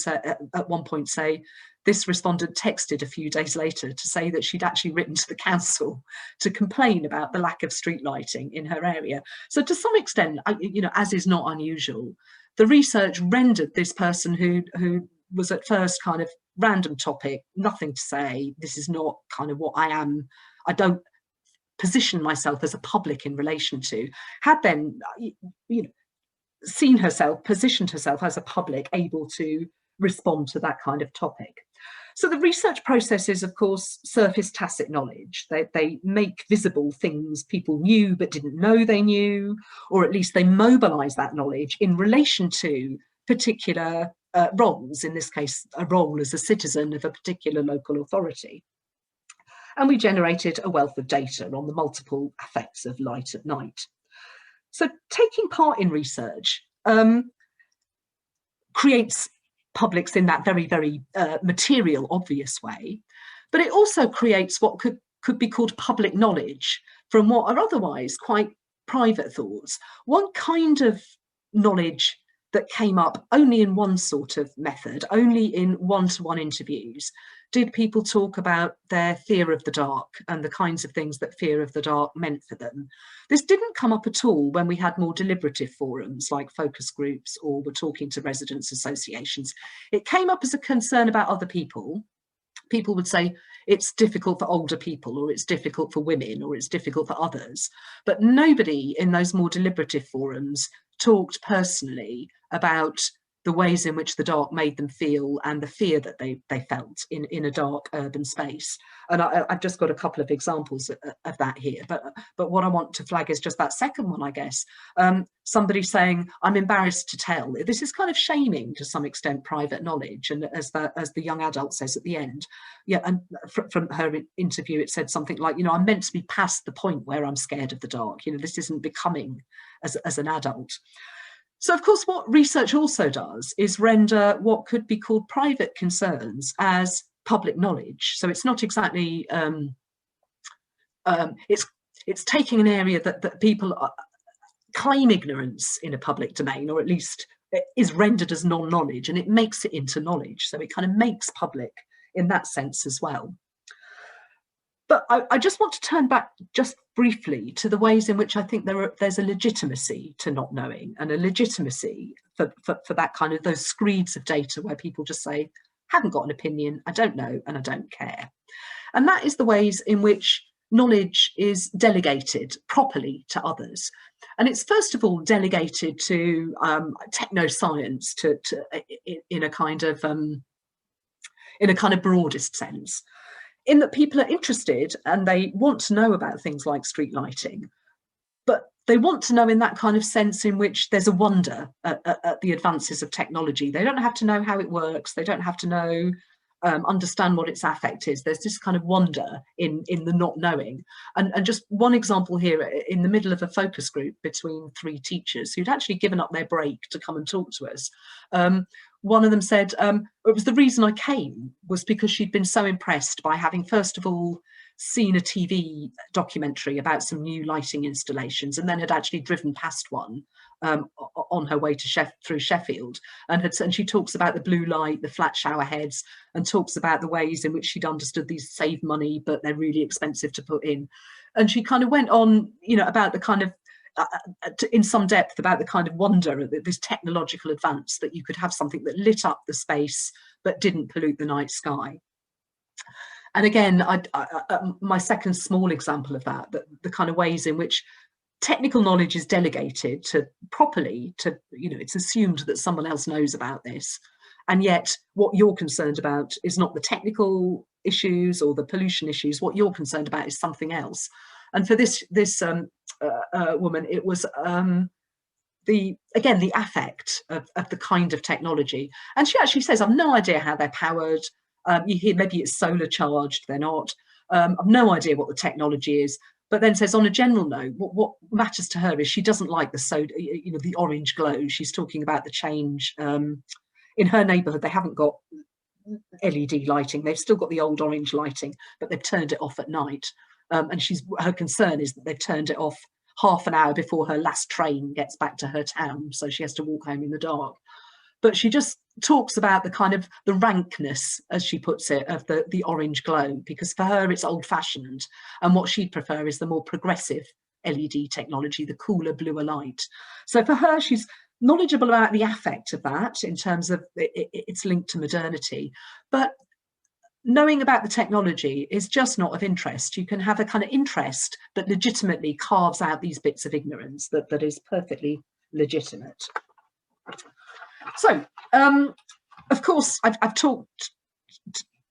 at one point say, this respondent texted a few days later to say that she'd actually written to the council to complain about the lack of street lighting in her area. So to some extent, as is not unusual, the research rendered this person who was at first kind of random topic, nothing to say, this is not kind of what I am, I don't position myself as a public in relation to, had then seen herself, positioned herself as a public able to respond to that kind of topic. So the research processes, of course, surface tacit knowledge. They make visible things people knew but didn't know they knew, or at least they mobilize that knowledge in relation to particular roles, in this case, a role as a citizen of a particular local authority. And we generated a wealth of data on the multiple effects of light at night. So taking part in research creates publics in that very, very material, obvious way, but it also creates what could be called public knowledge from what are otherwise quite private thoughts. One kind of knowledge that came up only in one sort of method, only in one-to-one interviews, did people talk about their fear of the dark and the kinds of things that fear of the dark meant for them. This didn't come up at all when we had more deliberative forums like focus groups or were talking to residents associations. It came up as a concern about other people. People would say it's difficult for older people, or it's difficult for women, or it's difficult for others. But nobody in those more deliberative forums talked personally about the ways in which the dark made them feel and the fear that they felt in a dark urban space. And I've just got a couple of examples of that here. But what I want to flag is just that second one, I guess. Somebody saying, I'm embarrassed to tell. This is kind of shaming to some extent private knowledge. And as the young adult says at the end, yeah, and from her interview, it said something like, I'm meant to be past the point where I'm scared of the dark. This isn't becoming as an adult. So, of course, what research also does is render what could be called private concerns as public knowledge. So it's not exactly, it's taking an area that people claim ignorance in a public domain, or at least is rendered as non-knowledge, and it makes it into knowledge. So it kind of makes public in that sense as well. But I just want to turn back just briefly to the ways in which I think there's a legitimacy to not knowing, and a legitimacy for that kind of those screeds of data where people just say, haven't got an opinion, I don't know, and I don't care. And that is the ways in which knowledge is delegated properly to others. And it's first of all delegated to technoscience, in a kind of broadest sense, in that people are interested and they want to know about things like street lighting, but they want to know in that kind of sense in which there's a wonder at the advances of technology. They don't have to know how it works. They don't have to know, understand what its affect is. There's this kind of wonder in the not knowing. And just one example here, in the middle of a focus group between 3 teachers who'd actually given up their break to come and talk to us. One of them said, it was the reason I came was because she'd been so impressed by having, first of all, seen a TV documentary about some new lighting installations, and then had actually driven past one on her way to through Sheffield, and she talks about the blue light, the flat shower heads, and talks about the ways in which she'd understood these save money, but they're really expensive to put in. And she kind of went on, about the kind of in some depth about the kind of wonder of this technological advance, that you could have something that lit up the space but didn't pollute the night sky. And again, my second small example of that, the kind of ways in which technical knowledge is delegated to properly to, it's assumed that someone else knows about this. And yet what you're concerned about is not the technical issues or the pollution issues. What you're concerned about is something else. And for this woman, it was the affect of the kind of technology. And she actually says, I've no idea how they're powered. You hear maybe it's solar charged, they're not. I've no idea what the technology is. But then says, on a general note, what matters to her is she doesn't like the orange glow. She's talking about the change in her neighbourhood. They haven't got LED lighting. They've still got the old orange lighting, but they've turned it off at night. And her concern is that they've turned it off half an hour before her last train gets back to her town, so she has to walk home in the dark. But she just talks about the kind of the rankness, as she puts it, of the orange glow, because for her it's old-fashioned, and what she'd prefer is the more progressive LED technology, the cooler, bluer light. So for her, she's knowledgeable about the affect of that in terms of it's linked to modernity, but knowing about the technology is just not of interest. You can have a kind of interest that legitimately carves out these bits of ignorance that is perfectly legitimate. So, of course, I've talked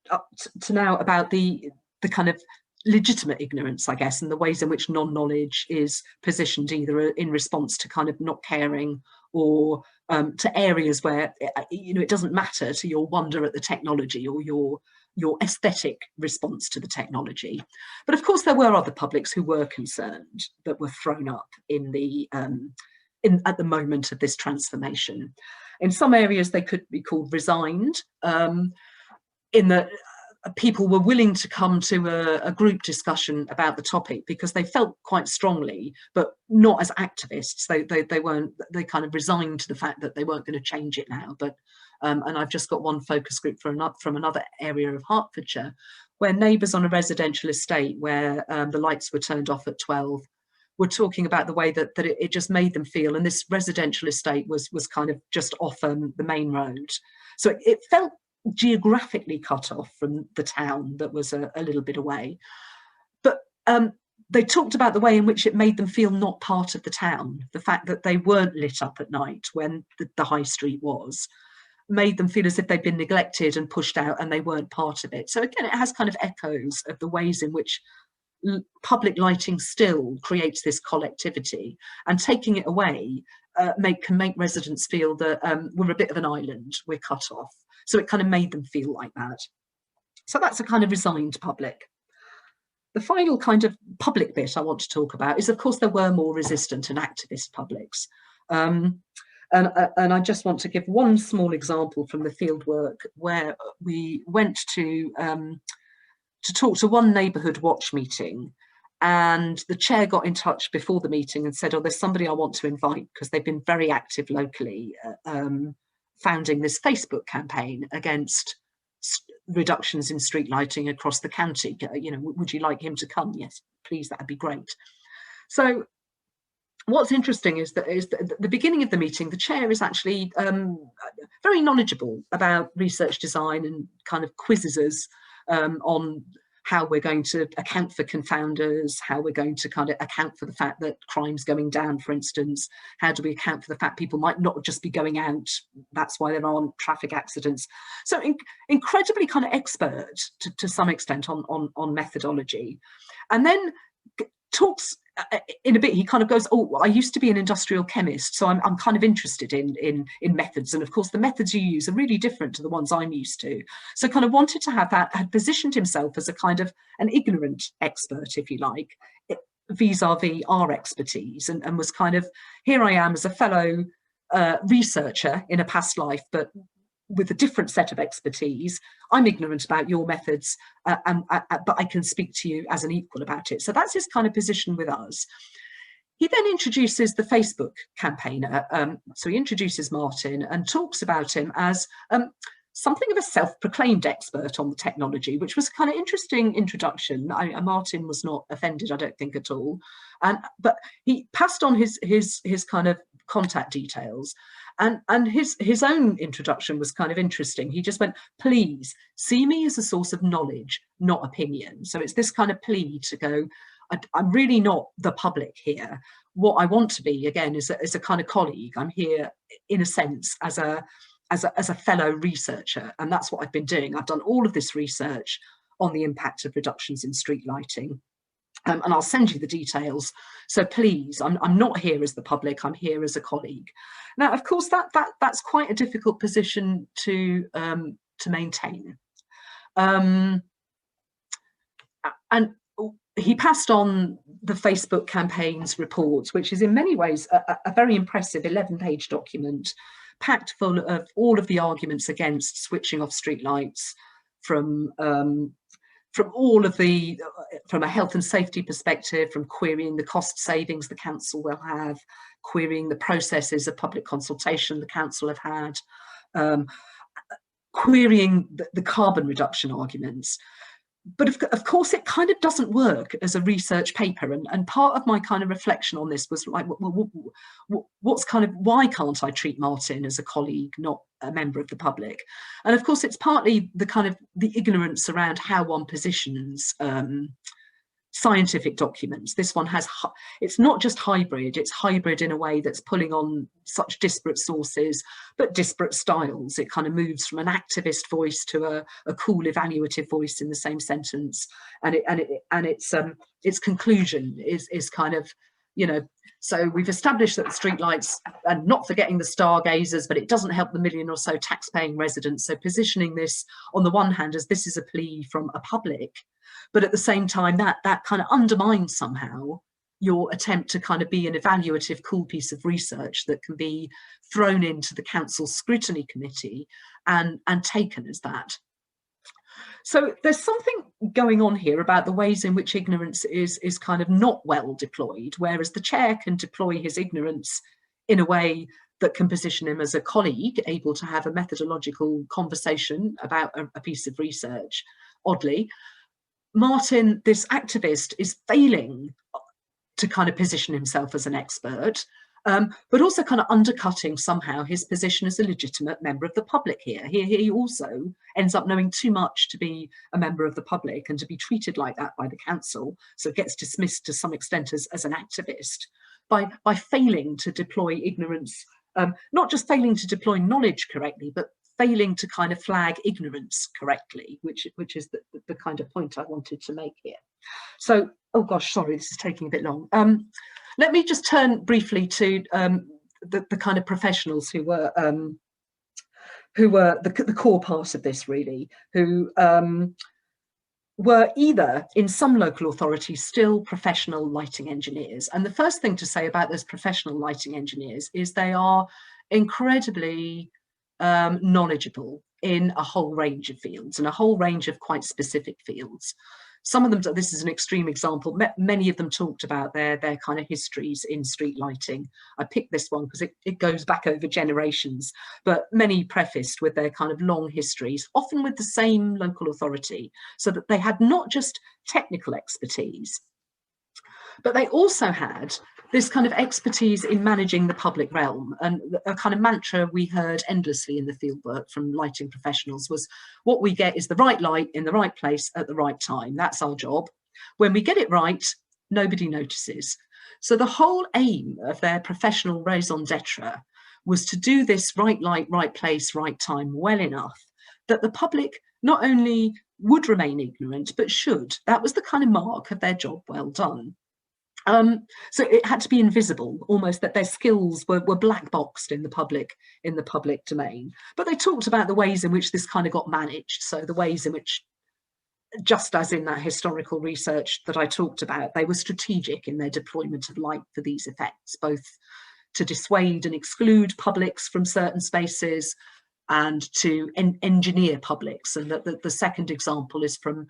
up to now about the kind of legitimate ignorance, I guess, and the ways in which non-knowledge is positioned either in response to kind of not caring or to areas where it doesn't matter to your wonder at the technology or your aesthetic response to the technology. But of course there were other publics who were concerned, that were thrown up in the at the moment of this transformation. In some areas they could be called resigned, in that people were willing to come to a group discussion about the topic because they felt quite strongly, but not as activists. They kind of resigned to the fact that they weren't going to change it now. But and I've just got one focus group from another area of Hertfordshire, where neighbours on a residential estate where the lights were turned off at 12 were talking about the way that it just made them feel. And this residential estate was kind of just off the main road. So it felt geographically cut off from the town that was a little bit away. But they talked about the way in which it made them feel not part of the town. The fact that they weren't lit up at night when the high street was, made them feel as if they'd been neglected and pushed out and they weren't part of it. So again, it has kind of echoes of the ways in which public lighting still creates this collectivity, and taking it away can make residents feel that we're a bit of an island, we're cut off. So it kind of made them feel like that. So that's a kind of resigned public. The final kind of public bit I want to talk about is, of course, there were more resistant and activist publics. And I just want to give one small example from the fieldwork where we went to talk to one neighbourhood watch meeting, and the chair got in touch before the meeting and said, oh, there's somebody I want to invite because they've been very active locally, founding this Facebook campaign against reductions in street lighting across the county. Would you like him to come? Yes, please, that'd be great. So what's interesting is that at the beginning of the meeting, the chair is actually very knowledgeable about research design and kind of quizzes us on how we're going to account for confounders, how we're going to kind of account for the fact that crime's going down, for instance. How do we account for the fact people might not just be going out? That's why there aren't traffic accidents. So incredibly kind of expert to some extent on methodology. And then talks in a bit, he kind of goes, oh, I used to be an industrial chemist, so I'm kind of interested in methods. And of course, the methods you use are really different to the ones I'm used to. So kind of wanted to have that, had positioned himself as a kind of an ignorant expert, if you like, vis-a-vis our expertise, and was kind of, here I am as a fellow researcher in a past life, but with a different set of expertise. I'm ignorant about your methods, but I can speak to you as an equal about it. So that's his kind of position with us. He then introduces the Facebook campaigner. So he introduces Martin and talks about him as something of a self-proclaimed expert on the technology, which was a kind of interesting introduction. Martin was not offended, I don't think, at all. But he passed on his kind of contact details. And his own introduction was kind of interesting. He just went, please see me as a source of knowledge, not opinion. So it's this kind of plea to go, I'm really not the public here. What I want to be, again, is a kind of colleague. I'm here, in a sense, as a fellow researcher. And that's what I've been doing. I've done all of this research on the impact of reductions in street lighting. And I'll send you the details. So please, I'm not here as the public, I'm here as a colleague. Now, of course, that's quite a difficult position to maintain. And he passed on the Facebook campaign's report, which is in many ways a very impressive 11-page document, packed full of all of the arguments against switching off streetlights from all of the, from a health and safety perspective, from querying the cost savings the council will have, querying the processes of public consultation the council have had, querying the carbon reduction arguments. But of course, it kind of doesn't work as a research paper. And part of my kind of reflection on this was like, what's kind of, why can't I treat Martin as a colleague, not a member of the public? And of course, it's partly the kind of the ignorance around how one positions scientific documents. This one has, it's not just hybrid, it's hybrid in a way that's pulling on such disparate sources, but disparate styles. It kind of moves from an activist voice to a cool evaluative voice in the same sentence. And its conclusion is kind of, you know, so we've established that the streetlights, and not forgetting the stargazers, but it doesn't help the million or so tax-paying residents. So positioning this on the one hand as this is a plea from a public, but at the same time that kind of undermines somehow your attempt to kind of be an evaluative, cool piece of research that can be thrown into the council's scrutiny committee and taken as that. So there's something going on here about the ways in which ignorance is kind of not well deployed, whereas the chair can deploy his ignorance in a way that can position him as a colleague, able to have a methodological conversation about a piece of research. Oddly, Martin, this activist, is failing to kind of position himself as an expert, but also kind of undercutting somehow his position as a legitimate member of the public here. He also ends up knowing too much to be a member of the public and to be treated like that by the council, so gets dismissed to some extent as an activist by failing to deploy ignorance, not just failing to deploy knowledge correctly, but failing to kind of flag ignorance correctly, which is the kind of point I wanted to make here. So, oh gosh, sorry, this is taking a bit long. Let me just turn briefly to the kind of professionals who were the core part of this, really, who were either in some local authorities still professional lighting engineers. And the first thing to say about those professional lighting engineers is they are incredibly knowledgeable in a whole range of fields, and a whole range of quite specific fields. Some of them, this is an extreme example, many of them talked about their kind of histories in street lighting. I picked this one because it goes back over generations, but many prefaced with their kind of long histories, often with the same local authority, so that they had not just technical expertise, but they also had this kind of expertise in managing the public realm. And a kind of mantra we heard endlessly in the fieldwork from lighting professionals was, what we get is the right light in the right place at the right time. That's our job. When we get it right, nobody notices. So the whole aim of their professional raison d'etre was to do this right light, right place, right time well enough that the public not only would remain ignorant, but should. That was the kind of mark of their job well done. So it had to be invisible, almost, that their skills were black boxed in the public domain. But they talked about the ways in which this kind of got managed. So the ways in which, just as in that historical research that I talked about, they were strategic in their deployment of light for these effects, both to dissuade and exclude publics from certain spaces and to engineer publics. And the second example is from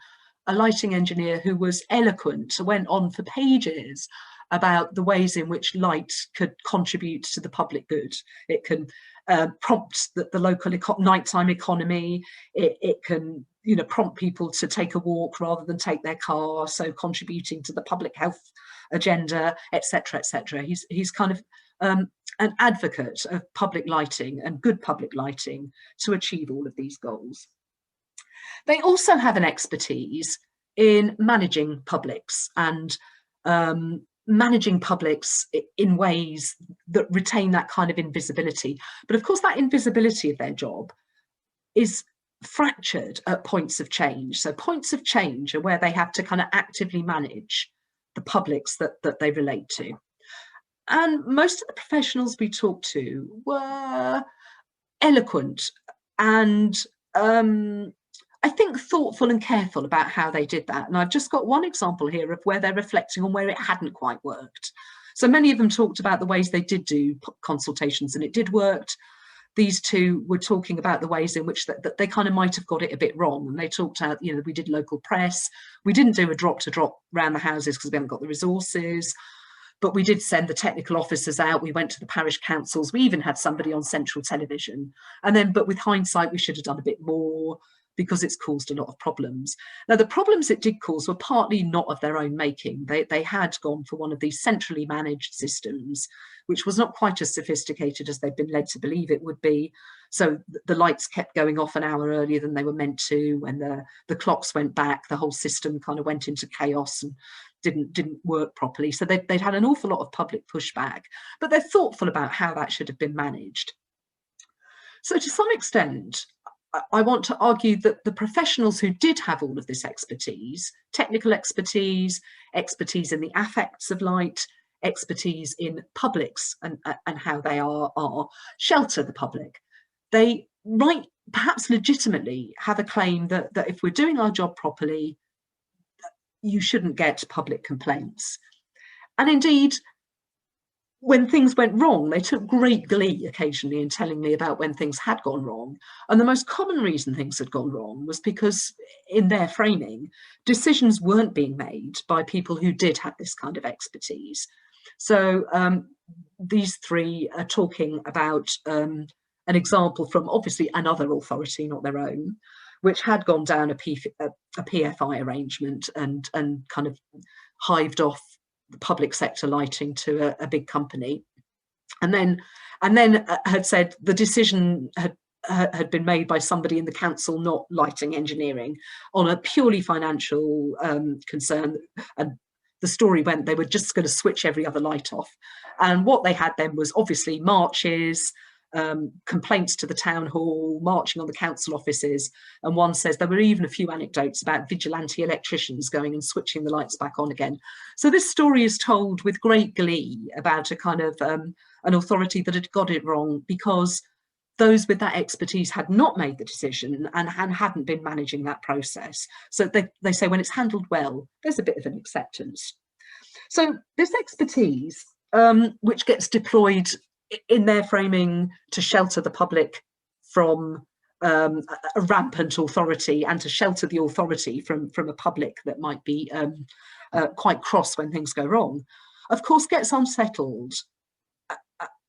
a lighting engineer who was eloquent, went on for pages about the ways in which light could contribute to the public good. It can prompt the local nighttime economy. It can, you know, prompt people to take a walk rather than take their car, so contributing to the public health agenda, etc., etc. He's kind of an advocate of public lighting and good public lighting to achieve all of these goals. They also have an expertise in managing publics and managing publics in ways that retain that kind of invisibility. But of course, that invisibility of their job is fractured at points of change. So points of change are where they have to kind of actively manage the publics that they relate to. And most of the professionals we talked to were eloquent and I think thoughtful and careful about how they did that. And I've just got one example here of where they're reflecting on where it hadn't quite worked. So many of them talked about the ways they did do consultations and it did work. These two were talking about the ways in which that they kind of might have got it a bit wrong. And they talked about, you know, we did local press. We didn't do a drop to drop around the houses because we haven't got the resources. But we did send the technical officers out. We went to the parish councils. We even had somebody on central television. And then, but with hindsight, we should have done a bit more because it's caused a lot of problems. Now, the problems it did cause were partly not of their own making. They had gone for one of these centrally managed systems, which was not quite as sophisticated as they'd been led to believe it would be. So the lights kept going off an hour earlier than they were meant to. When the clocks went back, the whole system kind of went into chaos and didn't work properly. So they'd had an awful lot of public pushback, but they're thoughtful about how that should have been managed. So to some extent, I want to argue that the professionals who did have all of this expertise, technical expertise, expertise in the affects of light, expertise in publics and how they are shelter the public. They might perhaps legitimately have a claim that if we're doing our job properly, you shouldn't get public complaints. And indeed, when things went wrong, they took great glee occasionally in telling me about when things had gone wrong. And the most common reason things had gone wrong was because in their framing, decisions weren't being made by people who did have this kind of expertise. So these three are talking about an example from obviously another authority, not their own, which had gone down a PFI arrangement and kind of hived off the public sector lighting to a big company, and then had said the decision had been made by somebody in the council, not lighting engineering, on a purely financial concern. And the story went they were just going to switch every other light off. And what they had then was obviously marches, complaints to the town hall, marching on the council offices, and one says there were even a few anecdotes about vigilante electricians going and switching the lights back on again. So this story is told with great glee about a kind of an authority that had got it wrong because those with that expertise had not made the decision and hadn't been managing that process. So they say when it's handled well, there's a bit of an acceptance. So this expertise, which gets deployed in their framing to shelter the public from a rampant authority and to shelter the authority from a public that might be quite cross when things go wrong, of course gets unsettled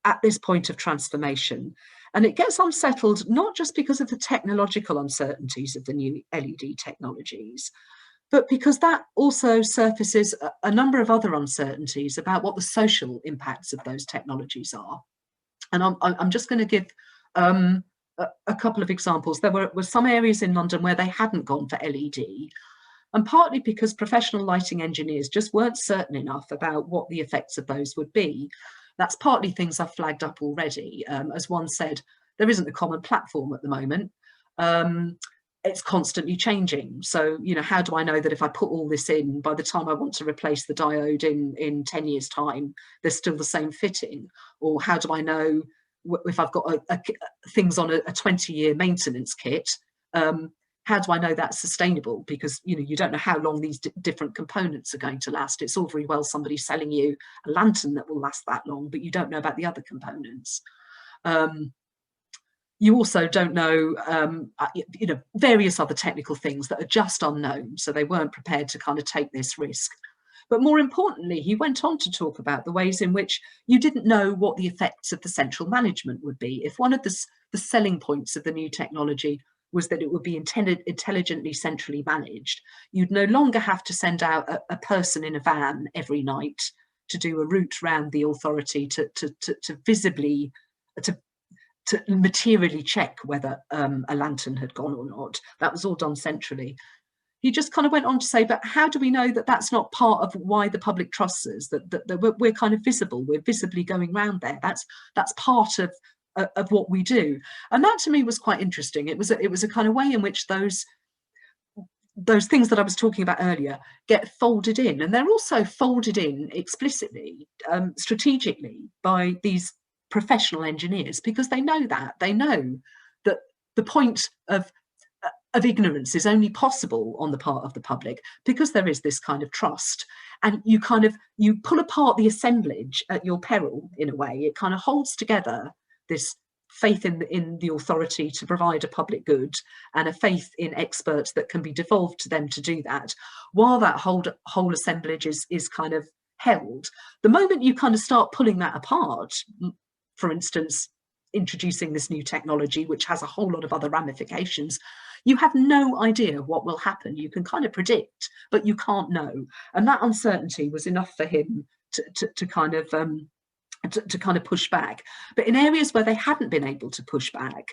at this point of transformation. And it gets unsettled not just because of the technological uncertainties of the new LED technologies, but because that also surfaces a number of other uncertainties about what the social impacts of those technologies are. And I'm just going to give a couple of examples. There were some areas in London where they hadn't gone for LED, and partly because professional lighting engineers just weren't certain enough about what the effects of those would be. That's partly things I've flagged up already. As one said, there isn't a common platform at the moment. It's constantly changing. So, you know, how do I know that if I put all this in, by the time I want to replace the diode in 10 years' time, there's still the same fitting? Or how do I know if I've got things on a 20-year maintenance kit, how do I know that's sustainable? Because, you know, you don't know how long these different components are going to last. It's all very well somebody selling you a lantern that will last that long, but you don't know about the other components. You also don't know, you know, various other technical things that are just unknown. So they weren't prepared to kind of take this risk. But more importantly, he went on to talk about the ways in which you didn't know what the effects of the central management would be. If one of the selling points of the new technology was that it would be intelligently centrally managed, you'd no longer have to send out a person in a van every night to do a route round the authority to visibly, to materially check whether a lantern had gone or not. That was all done centrally. He just kind of went on to say, but how do we know that that's not part of why the public trusts us, that we're kind of visible, we're visibly going around there? That's part of what we do. And that to me was quite interesting. It was a kind of way in which those those things that I was talking about earlier get folded in, and they're also folded in explicitly, strategically by these professional engineers, because they know that the point of ignorance is only possible on the part of the public because there is this kind of trust, and you pull apart the assemblage at your peril. In a way, it kind of holds together this faith in the authority to provide a public good, and a faith in experts that can be devolved to them to do that, while that whole assemblage is kind of held. The moment you kind of start pulling that apart, for instance, introducing this new technology, which has a whole lot of other ramifications, you have no idea what will happen. You can kind of predict, but you can't know. And that uncertainty was enough for him to kind of push back. But in areas where they hadn't been able to push back,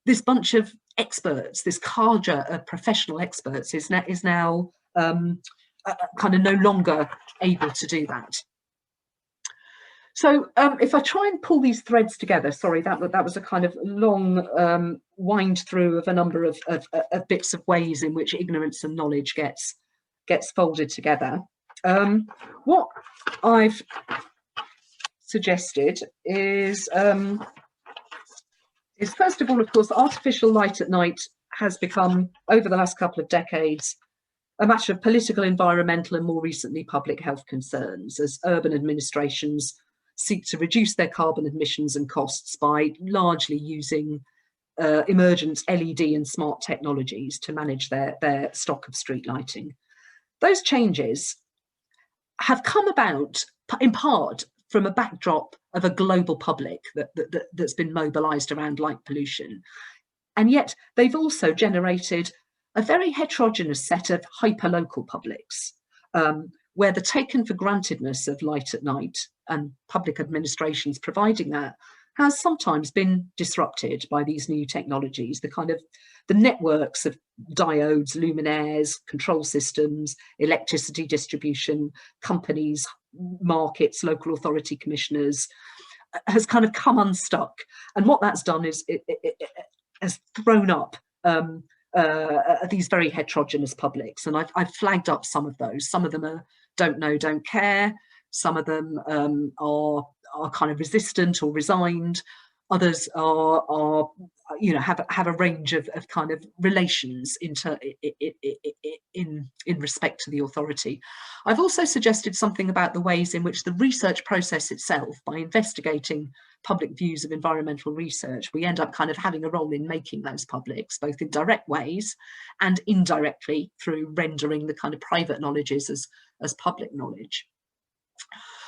this bunch of experts, this cadre of professional experts, is now kind of no longer able to do that. So if I try and pull these threads together, sorry, that was a kind of long wind through of a number of bits of ways in which ignorance and knowledge gets folded together. What I've suggested is first of all, of course, artificial light at night has become, over the last couple of decades, a matter of political, environmental, and more recently public health concerns, as urban administrations seek to reduce their carbon emissions and costs by largely using emergent LED and smart technologies to manage their stock of street lighting. Those changes have come about in part from a backdrop of a global public that's been mobilised around light pollution. And yet they've also generated a very heterogeneous set of hyperlocal publics, where the taken for grantedness of light at night and public administrations providing that has sometimes been disrupted by these new technologies, the networks of diodes, luminaires, control systems, electricity distribution, companies, markets, local authority commissioners, has kind of come unstuck. And what that's done is it has thrown up these very heterogeneous publics. And I've flagged up some of those. Some of them are don't know, don't care. Some of them are kind of resistant or resigned. Others are have a range of kind of relations in respect to the authority. I've also suggested something about the ways in which the research process itself, by investigating public views of environmental research, we end up kind of having a role in making those publics, both in direct ways and indirectly through rendering the kind of private knowledges as public knowledge.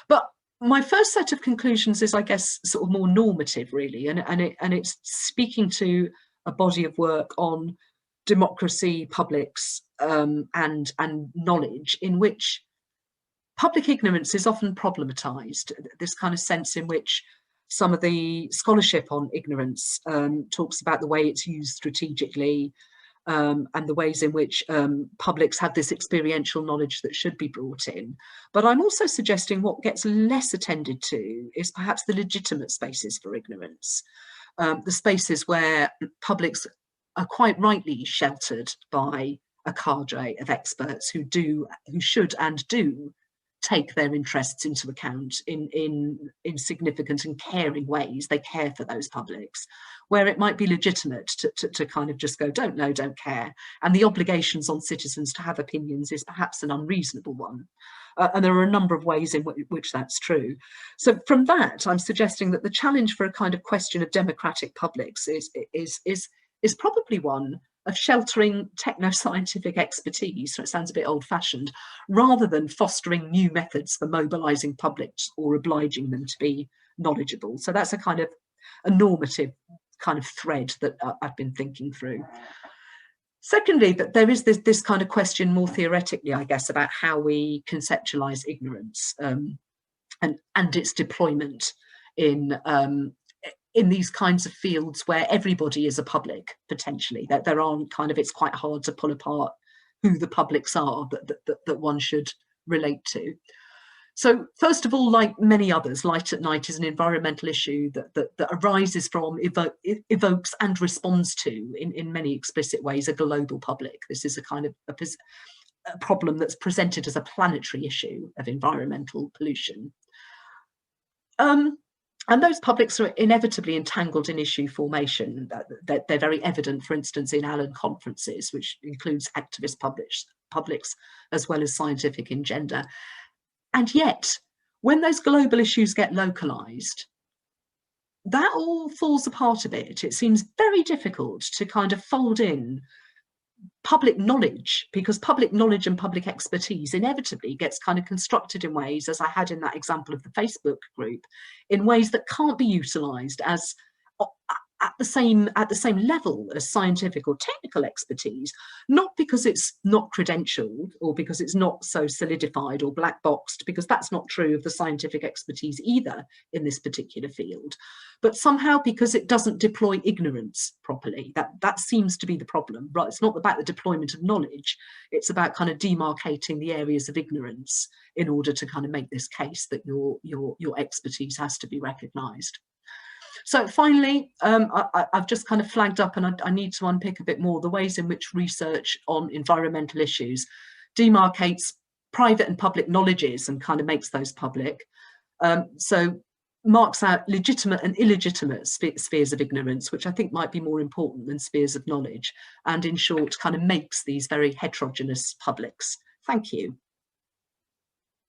But my first set of conclusions is, I guess, sort of more normative, really, and it's speaking to a body of work on democracy, publics, and knowledge, in which public ignorance is often problematized. This kind of sense in which some of the scholarship on ignorance talks about the way it's used strategically, and the ways in which publics have this experiential knowledge that should be brought in. But I'm also suggesting what gets less attended to is perhaps the legitimate spaces for ignorance, the spaces where publics are quite rightly sheltered by a cadre of experts who should and do take their interests into account in significant and caring ways. They care for those publics, where it might be legitimate to kind of just go, don't know, don't care. And the obligations on citizens to have opinions is perhaps an unreasonable one. And there are a number of ways in which that's true. So from that, I'm suggesting that the challenge for a kind of question of democratic publics is probably one of sheltering techno-scientific expertise, so it sounds a bit old-fashioned, rather than fostering new methods for mobilising publics or obliging them to be knowledgeable. So that's a normative kind of thread that I've been thinking through. Secondly, that there is this kind of question more theoretically, I guess, about how we conceptualise ignorance and its deployment in these kinds of fields where everybody is a public, potentially. That there aren't it's quite hard to pull apart who the publics are that one should relate to. So first of all, like many others, light at night is an environmental issue that arises from, evokes and responds to, in many explicit ways, a global public. This is a kind of a problem that's presented as a planetary issue of environmental pollution. And those publics are inevitably entangled in issue formation. They're very evident, for instance, in Allen conferences, which includes activist publics as well as scientific engender. And yet, when those global issues get localised, that all falls apart a bit. It seems very difficult to kind of fold in public knowledge, because public knowledge and public expertise inevitably gets kind of constructed in ways, as I had in that example of the Facebook group, in ways that can't be utilised as at the same level as scientific or technical expertise, not because it's not credentialed or because it's not so solidified or black boxed, because that's not true of the scientific expertise either in this particular field, but somehow because it doesn't deploy ignorance properly. That seems to be the problem, right? It's not about the deployment of knowledge, it's about kind of demarcating the areas of ignorance in order to kind of make this case that your expertise has to be recognised. So finally, I've just kind of flagged up, and I need to unpick a bit more the ways in which research on environmental issues demarcates private and public knowledges and kind of makes those public. So marks out legitimate and illegitimate spheres of ignorance, which I think might be more important than spheres of knowledge, and in short, kind of makes these very heterogeneous publics. Thank you.